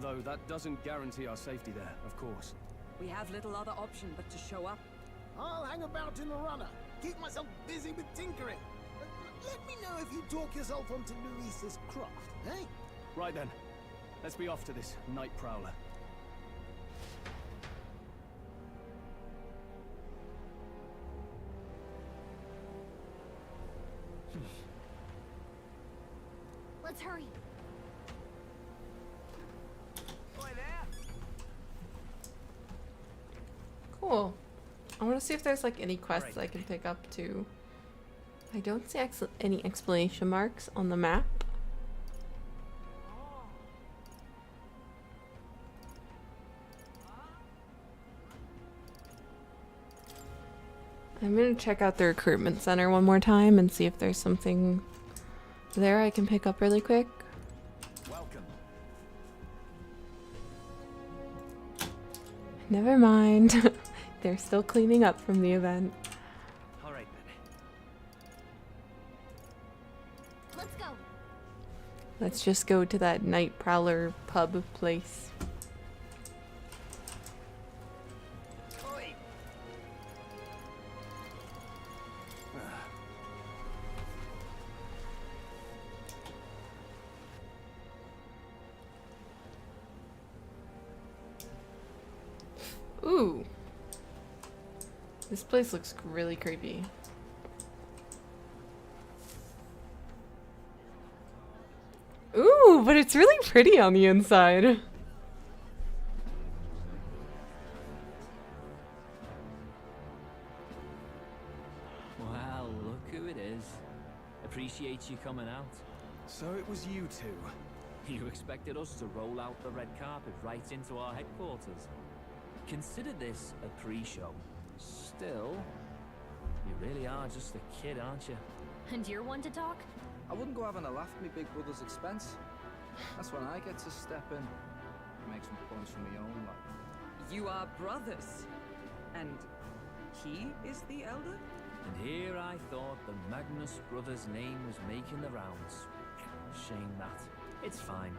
Though that doesn't guarantee our safety there, of course. We have little other option but to show up. I'll hang about in the runner. Keep myself busy with tinkering. Let me know if you talk yourself onto Louis's craft, eh? Right then. Let's be off to this Night Prowler. Let's hurry. Cool. I want to see if there's like any quests I can pick up too. I don't see any exclamation marks on the map. I'm gonna check out the recruitment center one more time and see if there's something there I can pick up really quick. Welcome. Never mind. They're still cleaning up from the event. All right then. Let's go. Let's just go to that Night Prowler pub place. Ooh. This place looks really creepy. Ooh, but it's really pretty on the inside. Well, look who it is. Appreciate you coming out. So it was you two. You expected us to roll out the red carpet right into our headquarters. Consider this a pre-show. Still, You really are just a kid, aren't you? And you're one to talk? I wouldn't go having a laugh at me big brother's expense. That's when I get to step in, make some points for my own life. You are brothers. And he is the elder? And here I thought the Magnus brothers' name was making the rounds. Shame that. It's fine.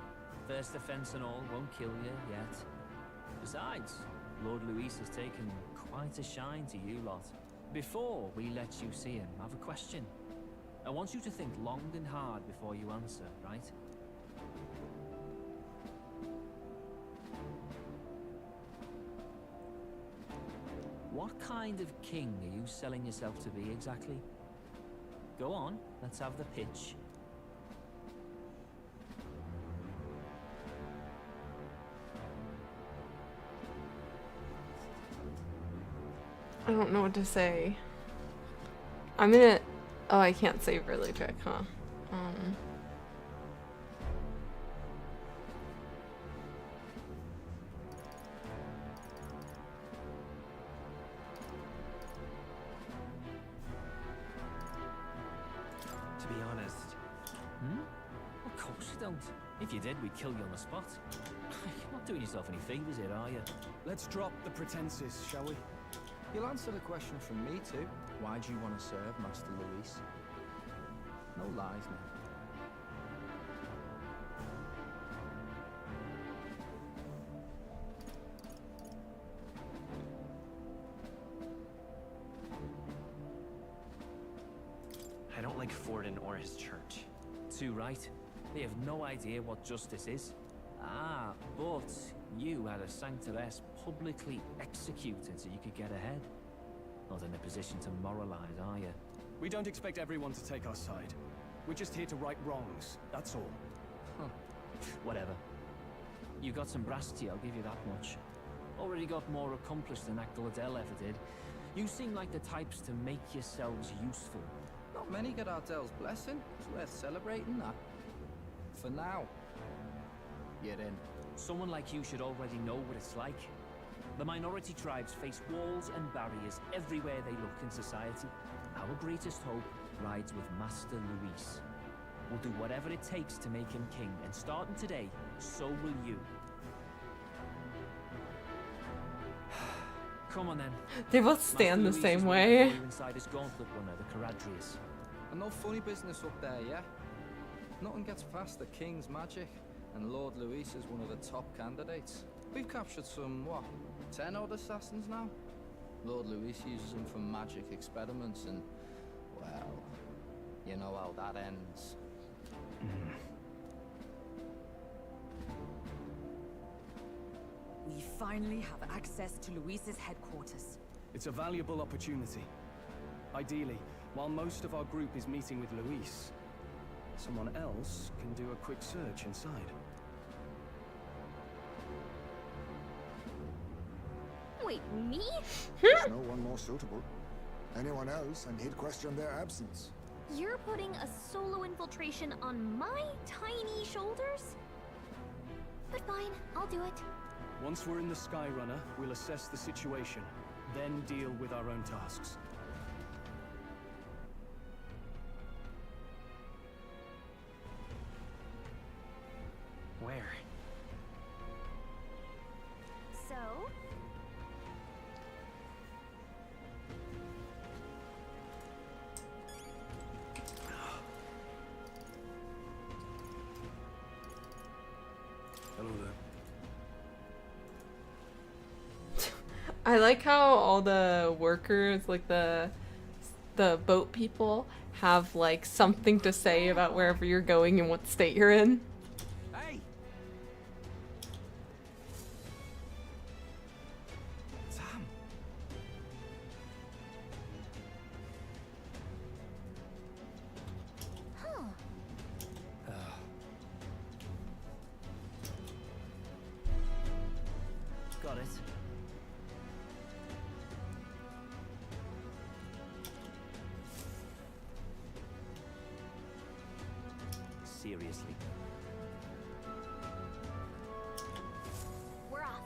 First offense and all won't kill you yet. Besides, Lord Luis has taken quite a shine to you lot. Before we let you see him, I have a question. I want you to think long and hard before you answer, right? What kind of king are you selling yourself to be exactly? Go on, let's have the pitch. I don't know what to say. I'm gonna... Oh, I can't save really quick, huh? To be honest. Of course you don't. If you did, we'd kill you on the spot. You're not doing yourself any favors here, are you? Let's drop the pretenses, shall we? You'll answer the question from me too. Why do you want to serve Master Luis? No lies now. I don't like Forden or his church. Too right. They have no idea what justice is. Ah, but you had a sanctoress publicly executed so you could get ahead. Not in a position to moralize, are you? We don't expect everyone to take our side. We're just here to right wrongs, that's all. Huh. Whatever. You got some brass tea, I'll give you that much. Already got more accomplished than Actolodel ever did. You seem like the types to make yourselves useful. Not many get Ardel's blessing. It's worth celebrating that. For now. You're in. Someone like you should already know what it's like. The minority tribes face walls and barriers everywhere they look in society. Our greatest hope rides with Master Luis. We'll do whatever it takes to make him king, and starting today, so will you. Come on then. They both stand Master the Luis same is way. waiting for you inside his gauntlet runner, the Caradrius. And no funny business up there, yeah? Nothing gets past the King's magic, and Lord Luis is one of the top candidates. We've captured some, what, 10 odd assassins now? Lord Luis uses them for magic experiments and, well, you know how that ends. We finally have access to Luis's headquarters. It's a valuable opportunity. Ideally, while most of our group is meeting with Luis, someone else can do a quick search inside. Wait, me? There's no one more suitable. Anyone else, and he'd question their absence. You're putting a solo infiltration on my tiny shoulders? But fine, I'll do it. Once we're in the Skyrunner, we'll assess the situation, then deal with our own tasks. Where? So? Hello there. I like how all the workers, like the boat people, have like something to say about wherever you're going and what state you're in. Hey! Sam! Huh. Got it. Seriously. We're off.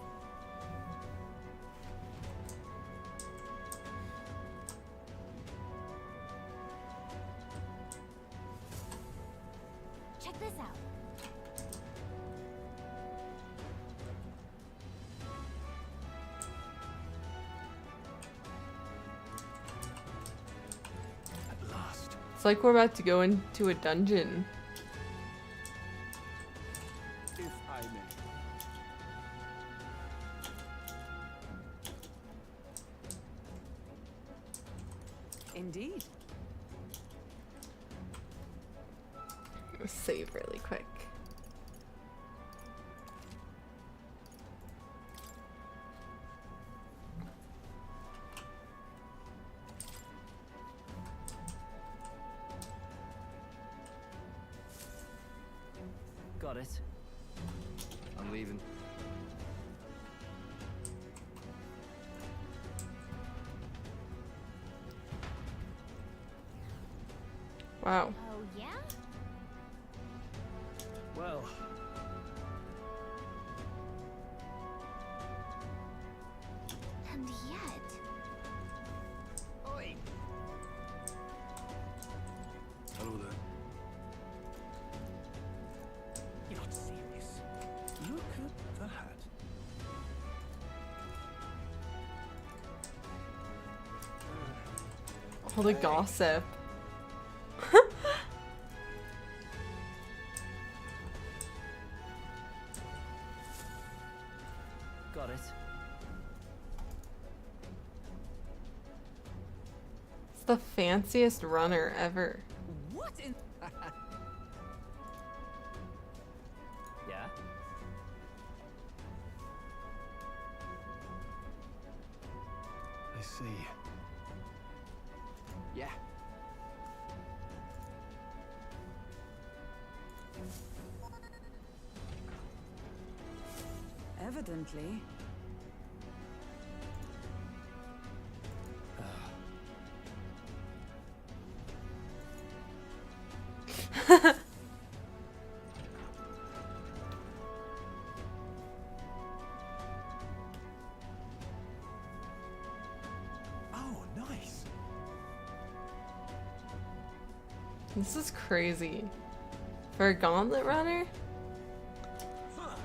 Check this out. At last. It's like we're about to go into a dungeon. If I may. Indeed. Let's save really quick. Got it. I'm leaving. Wow. Oh, yeah? Well, And yet... oi. Hello there. You're not serious. Look at that. All the gossip. Got it. It's the fanciest runner ever. What in... Yeah? I see. Yeah. Evidently. Oh, nice. This is crazy. For a gauntlet runner? Huh.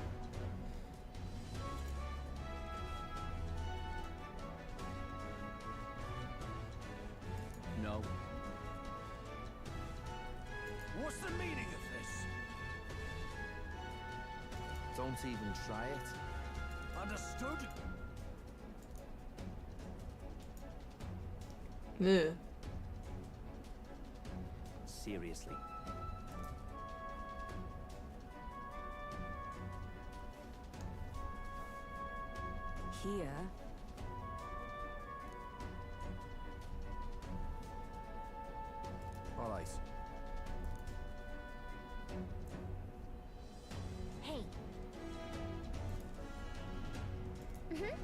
No. What's the meaning of this? Don't even try it. Understood? Ugh. Seriously. Here. All right. Hey. Mm-hmm.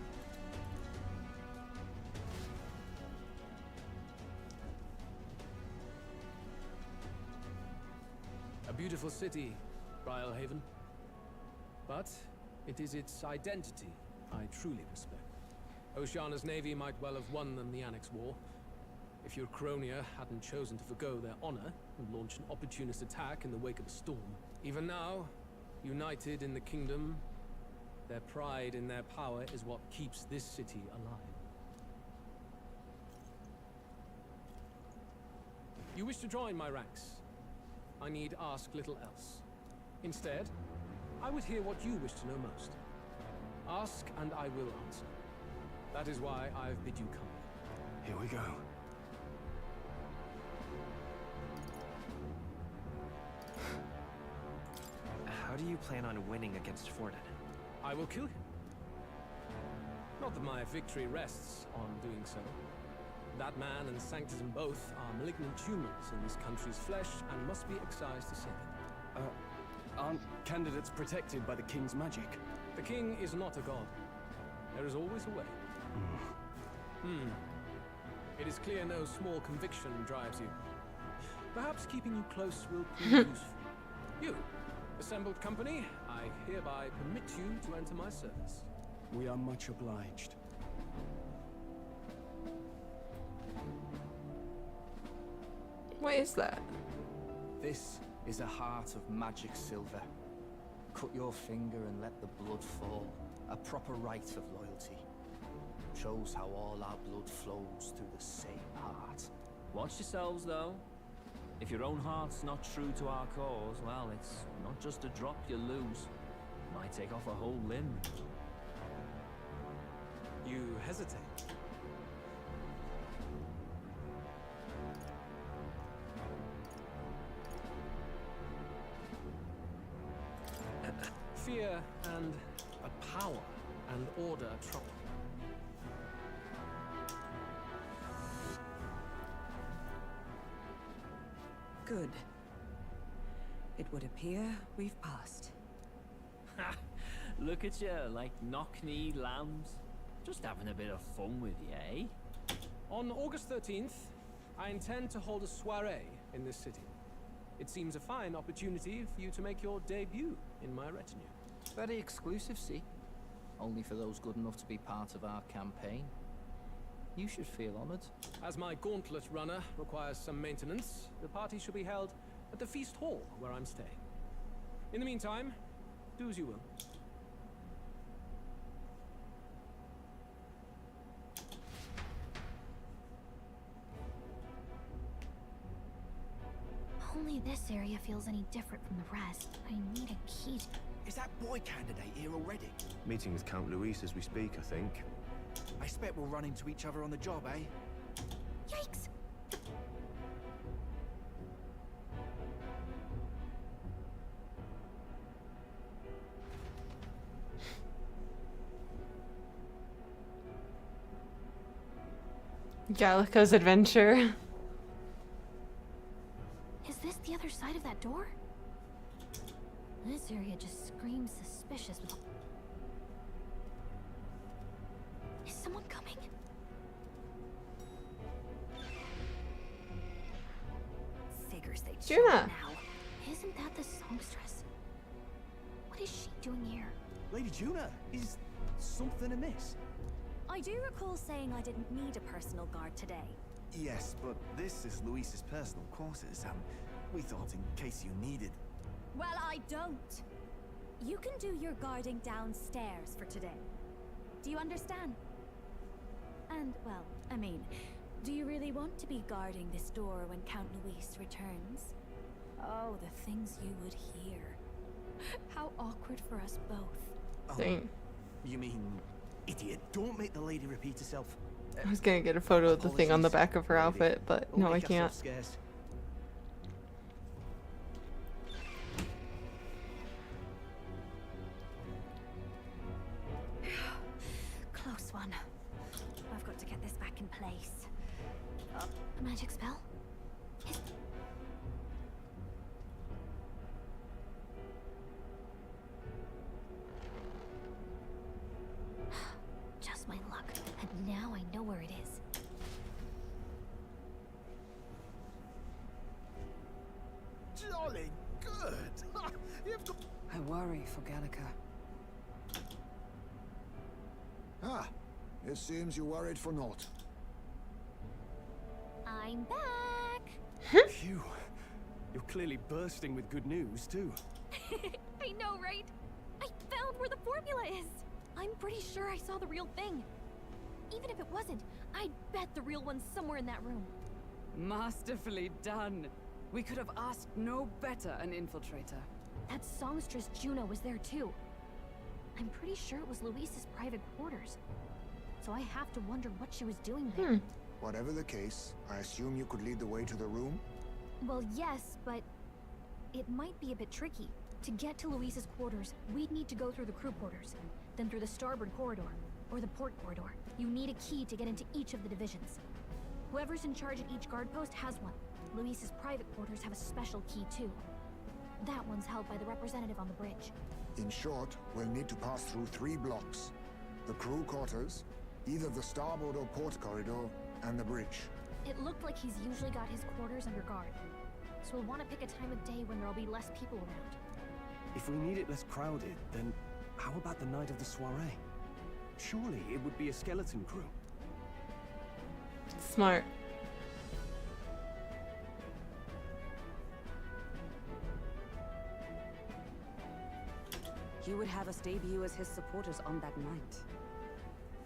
A beautiful city, Haven. But it is its identity I truly respect. Oceana's navy might well have won them the Annex War, if your Cronia hadn't chosen to forgo their honor and launch an opportunist attack in the wake of a storm. Even now, united in the kingdom, their pride in their power is what keeps this city alive. You wish to join my ranks. I need ask little else. Instead, I would hear what you wish to know most. Ask and I will answer. That is why I've bid you come. Here we go. How do you plan on winning against Forden? I will kill him. Not that my victory rests on doing so. That man and Sanctism both are malignant tumors in this country's flesh and must be excised to save it. Aren't candidates protected by the king's magic? The king is not a god. There is always a way. It is clear no small conviction drives you. Perhaps keeping you close will prove useful. You, assembled company, I hereby permit you to enter my service. We are much obliged. What is that? This is a heart of magic silver. Cut your finger and let the blood fall. A proper rite of loyalty. Shows how all our blood flows through the same heart. Watch yourselves, though. If your own heart's not true to our cause, well, it's not just a drop you lose. It might take off a whole limb. You hesitate. Fear and power and order trouble. Good. It would appear we've passed. Ha! Look at you, like knock-kneed lambs. Just having a bit of fun with you, eh? On August 13th, I intend to hold a soiree in this city. It seems a fine opportunity for you to make your debut in my retinue. Very exclusive, see? Only for those good enough to be part of our campaign. You should feel honored. As my gauntlet runner requires some maintenance, the party shall be held at the feast hall where I'm staying. In the meantime, do as you will. Only this area feels any different from the rest. I need a key to... Is that boy candidate here already? Meeting with Count Luis as we speak, I think. I expect we'll run into each other on the job, eh? Yikes! Gallico's adventure. Is this the other side of that door? This area just screams suspicious with... Is someone coming? Figures they'd Juna. show up now. Isn't that the songstress? What is she doing here? Lady Juna, is something amiss? I do recall saying I didn't need a personal guard today. Yes, but this is Luis's personal quarters, and we thought in case you needed... Well, I don't. You can do your guarding downstairs for today. Do you understand? And, well, I mean, do you really want to be guarding this door when Count Luis returns? Oh, the things you would hear. How awkward for us both. Dang. You mean, idiot, don't make the lady repeat herself. I was gonna get a photo of the thing on the back of her outfit, but no, I can't. Close one. I've got to get this back in place. A magic spell? Just my luck. And now I know where it is. Jolly good! You've got... I worry for Gallica. Ah, it seems you worried for naught. I'm back! Phew. You're clearly bursting with good news, too. I know, right? I found where the formula is! I'm pretty sure I saw the real thing. Even if it wasn't, I'd bet the real one's somewhere in that room. Masterfully done. We could have asked no better an infiltrator. That songstress Juno was there too. I'm pretty sure it was Luis's private quarters. So I have to wonder what she was doing there. Whatever the case, I assume you could lead the way to the room? Well, yes, but it might be a bit tricky. To get to Luis's quarters, we'd need to go through the crew quarters, then through the starboard corridor, or the port corridor. You need a key to get into each of the divisions. Whoever's in charge at each guard post has one. Luis's private quarters have a special key too. That one's held by the representative on the bridge. In short, we'll need to pass through 3 blocks. The crew quarters, either the starboard or port corridor, and the bridge. It looked like he's usually got his quarters under guard. So we'll want to pick a time of day when there'll be less people around. If we need it less crowded, then how about the night of the soiree? Surely it would be a skeleton crew. Smart. He would have us debut as his supporters on that night.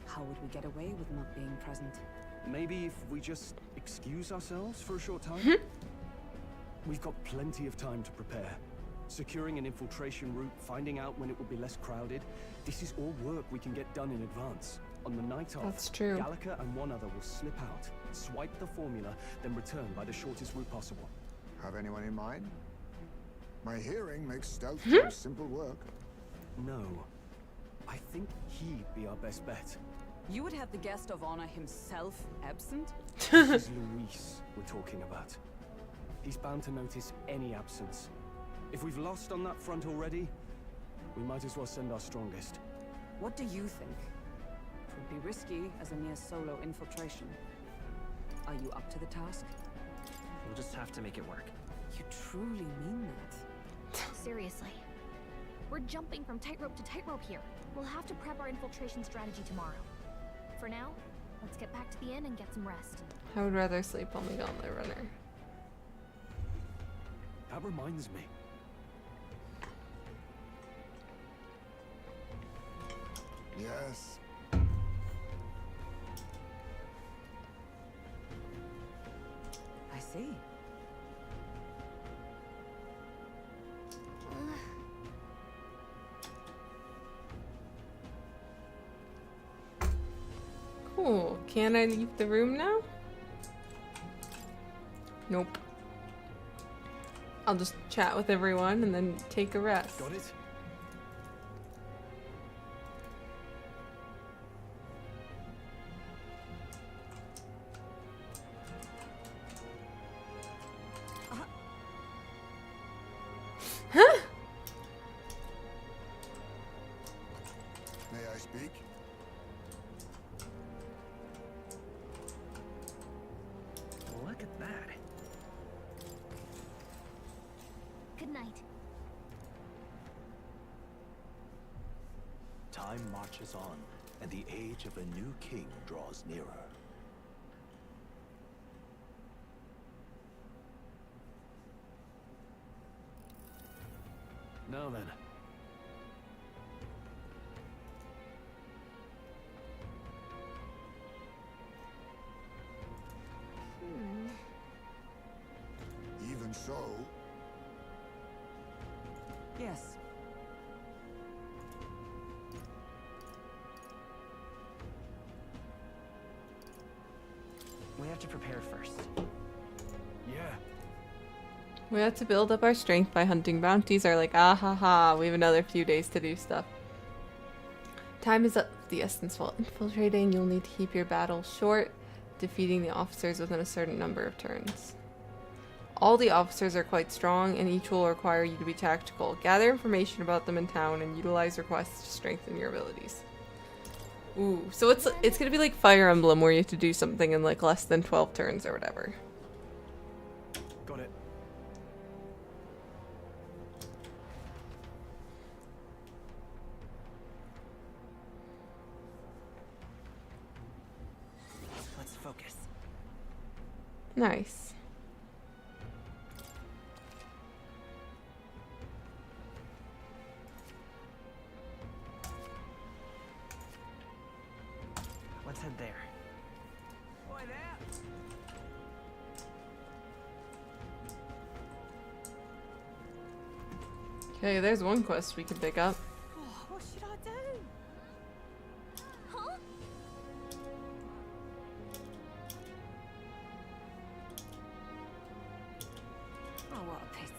How would we get away with not being present? Maybe if we just excuse ourselves for a short time? We've got plenty of time to prepare. Securing an infiltration route, finding out when it will be less crowded. This is all work we can get done in advance. On the night of, That's true. Gallica and one other will slip out, swipe the formula, then return by the shortest route possible. Have anyone in mind? My hearing makes stealth jobs simple work. No. I think he'd be our best bet. You would have the guest of honor himself absent? This is Luis we're talking about. He's bound to notice any absence. If we've lost on that front already, we might as well send our strongest. What do you think? It would be risky as a mere solo infiltration. Are you up to the task? We'll just have to make it work. You truly mean that? Seriously. We're jumping from tightrope to tightrope here. We'll have to prep our infiltration strategy tomorrow. For now, let's get back to the inn and get some rest. I would rather sleep on the Gauntlet Runner. That reminds me. Yes. I see. Cool. Can I leave the room now? Nope. I'll just chat with everyone and then take a rest. Got it? Huh? May I speak? Look at that. Good night. Time marches on, and the age of a new king draws nearer. Now then. Even so, Yes. We have to prepare first. Yeah. We have to build up our strength by hunting bounties or like, ah ha ha, we have another few days to do stuff. Time is of the essence while infiltrating. You'll need to keep your battle short, defeating the officers within a certain number of turns. All the officers are quite strong, and each will require you to be tactical. Gather information about them in town and utilize requests to strengthen your abilities. Ooh, so it's gonna be like Fire Emblem where you have to do something in like less than 12 turns or whatever. Got it. Let's focus. Nice. Let's head there. Boy there. Okay, there's one quest we can pick up. Oh, what should I do? Huh? Oh, what a pity.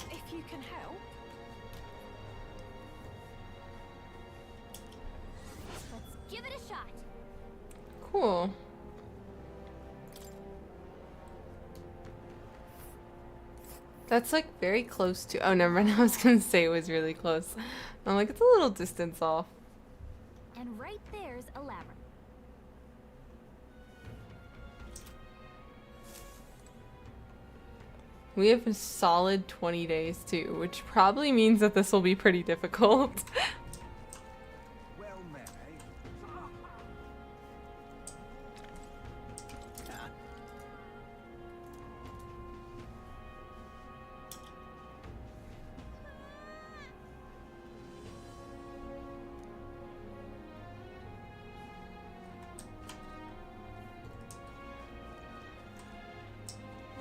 If you can help. Let's give it a shot. Cool. That's like very close to. Oh, never mind. I was gonna say it was really close. I'm like, it's a little distance off. And right there's a labyrinth. We have a solid 20 days too, which probably means that this will be pretty difficult. Well met, eh?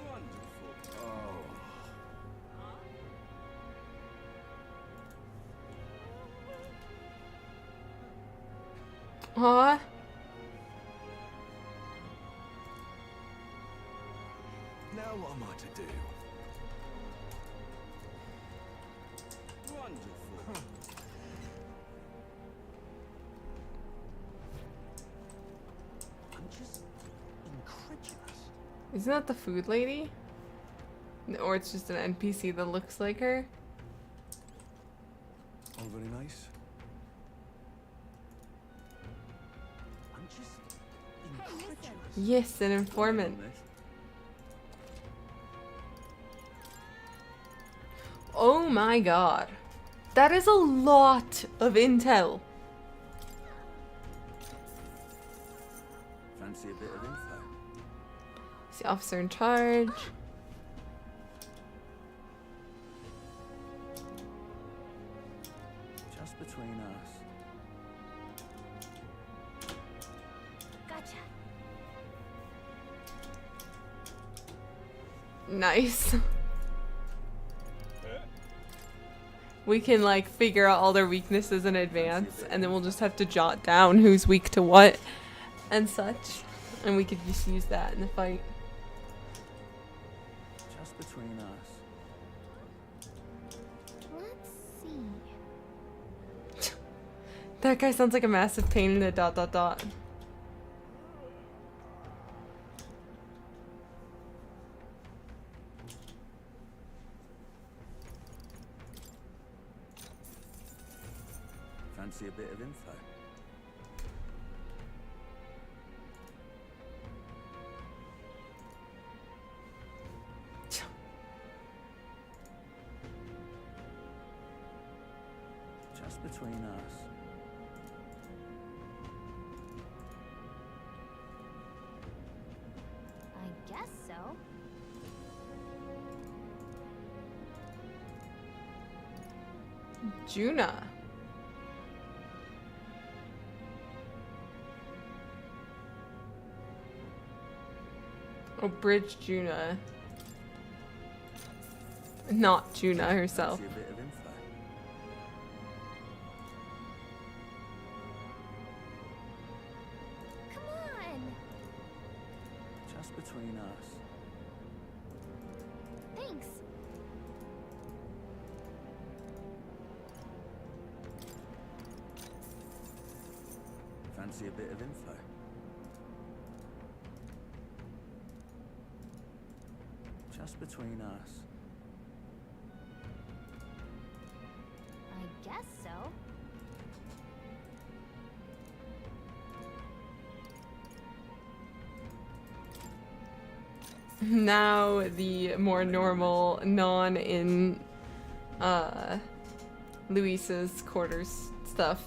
Wonderful. Oh. Aw. Now what am I to do? Wonderful. I'm just incredulous. Isn't that the food lady? Or it's just an NPC that looks like her? All very nice. I'm just incredulous. Yes, an informant. Oh my god. That is a lot of intel. Fancy a bit of info? It's the officer in charge. Just between us. Gotcha. Nice. We can like figure out all their weaknesses in advance, and then we'll just have to jot down who's weak to what and such, and we could just use that in the fight. Just between us. Let's see. That guy sounds like a massive pain in the ... Fancy a bit of info? Just between us. I guess so. Juna. Oh, Bridge Juna. Not Juna herself. Fancy a bit of info? Come on. Just between us. Thanks. Fancy a bit of info? Just between us. I guess so. Now the more normal, non-in Luis's quarters stuff.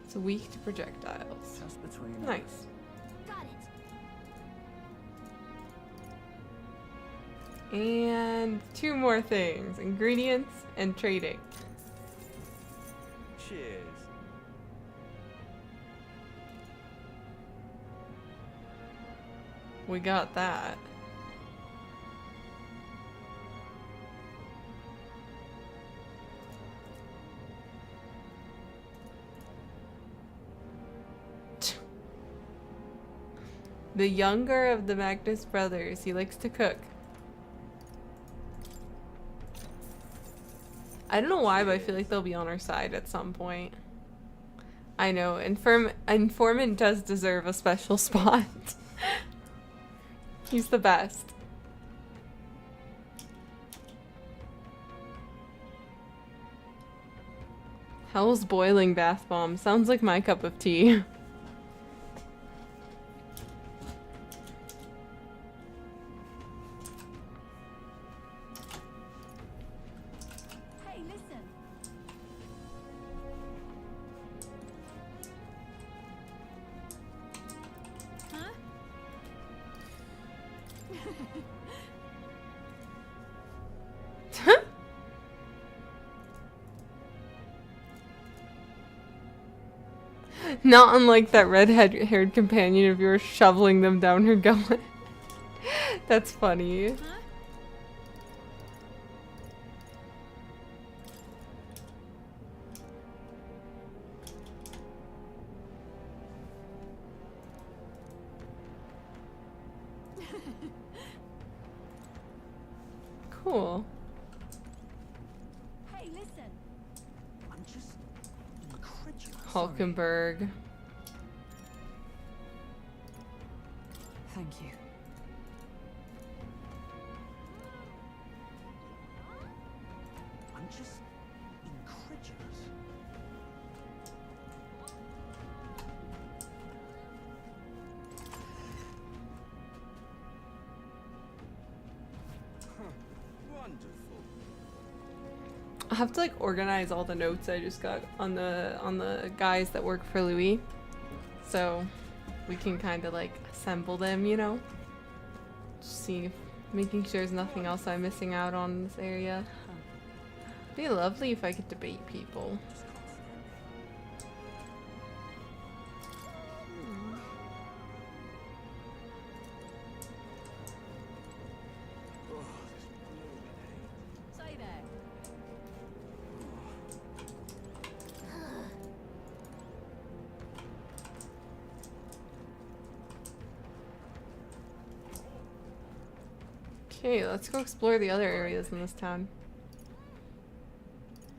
It's weak to projectiles. Just between us. Nice. Got it. And two more things. Ingredients and trading. Cheers. We got that. The younger of the Magnus brothers. He likes to cook. I don't know why, but I feel like they'll be on our side at some point. I know. Informant does deserve a special spot. He's the best. Hell's boiling bath bomb. Sounds like my cup of tea. Not unlike that red-haired companion of yours shoveling them down her gullet. That's funny. Cool. Hey, listen. I'm just incredulous. Hulkenberg. Thank you. I'm just incredulous. Wonderful. I'll have to like organize all the notes I just got on the guys that work for Louis, so we can kind of like assemble them, you know. Just see, making sure there's nothing else I'm missing out on in this area. It'd be lovely if I could debate people. Say there. Okay, let's go explore the other areas in this town.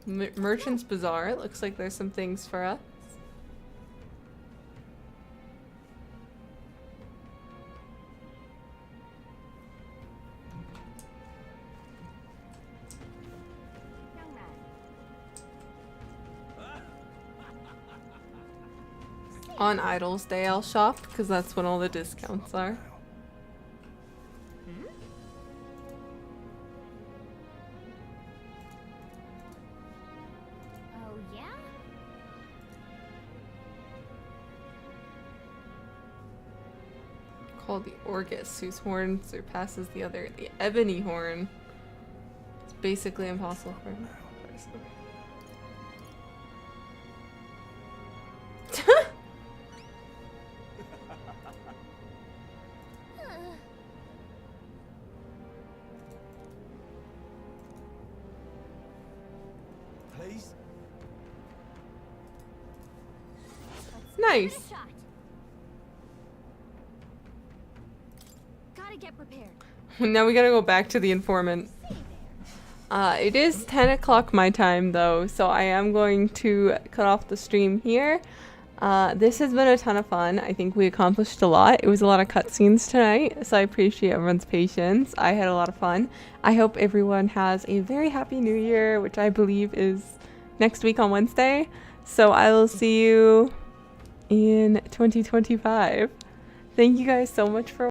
Merchant's Bazaar. It looks like there's some things for us. On Idol's Day I'll shop, because that's when all the discounts are. Oh, yeah? Called the Orgus, whose horn surpasses the other, the ebony horn. It's basically impossible for him. Please? Nice. Gotta get prepared. Now we gotta go back to the informant. It is 10 o'clock my time though, so I am going to cut off the stream here. This has been a ton of fun. I think we accomplished a lot. It was a lot of cutscenes tonight, so I appreciate everyone's patience. I had a lot of fun. I hope everyone has a very happy new year, which I believe is next week on Wednesday. So I will see you in 2025. Thank you guys so much for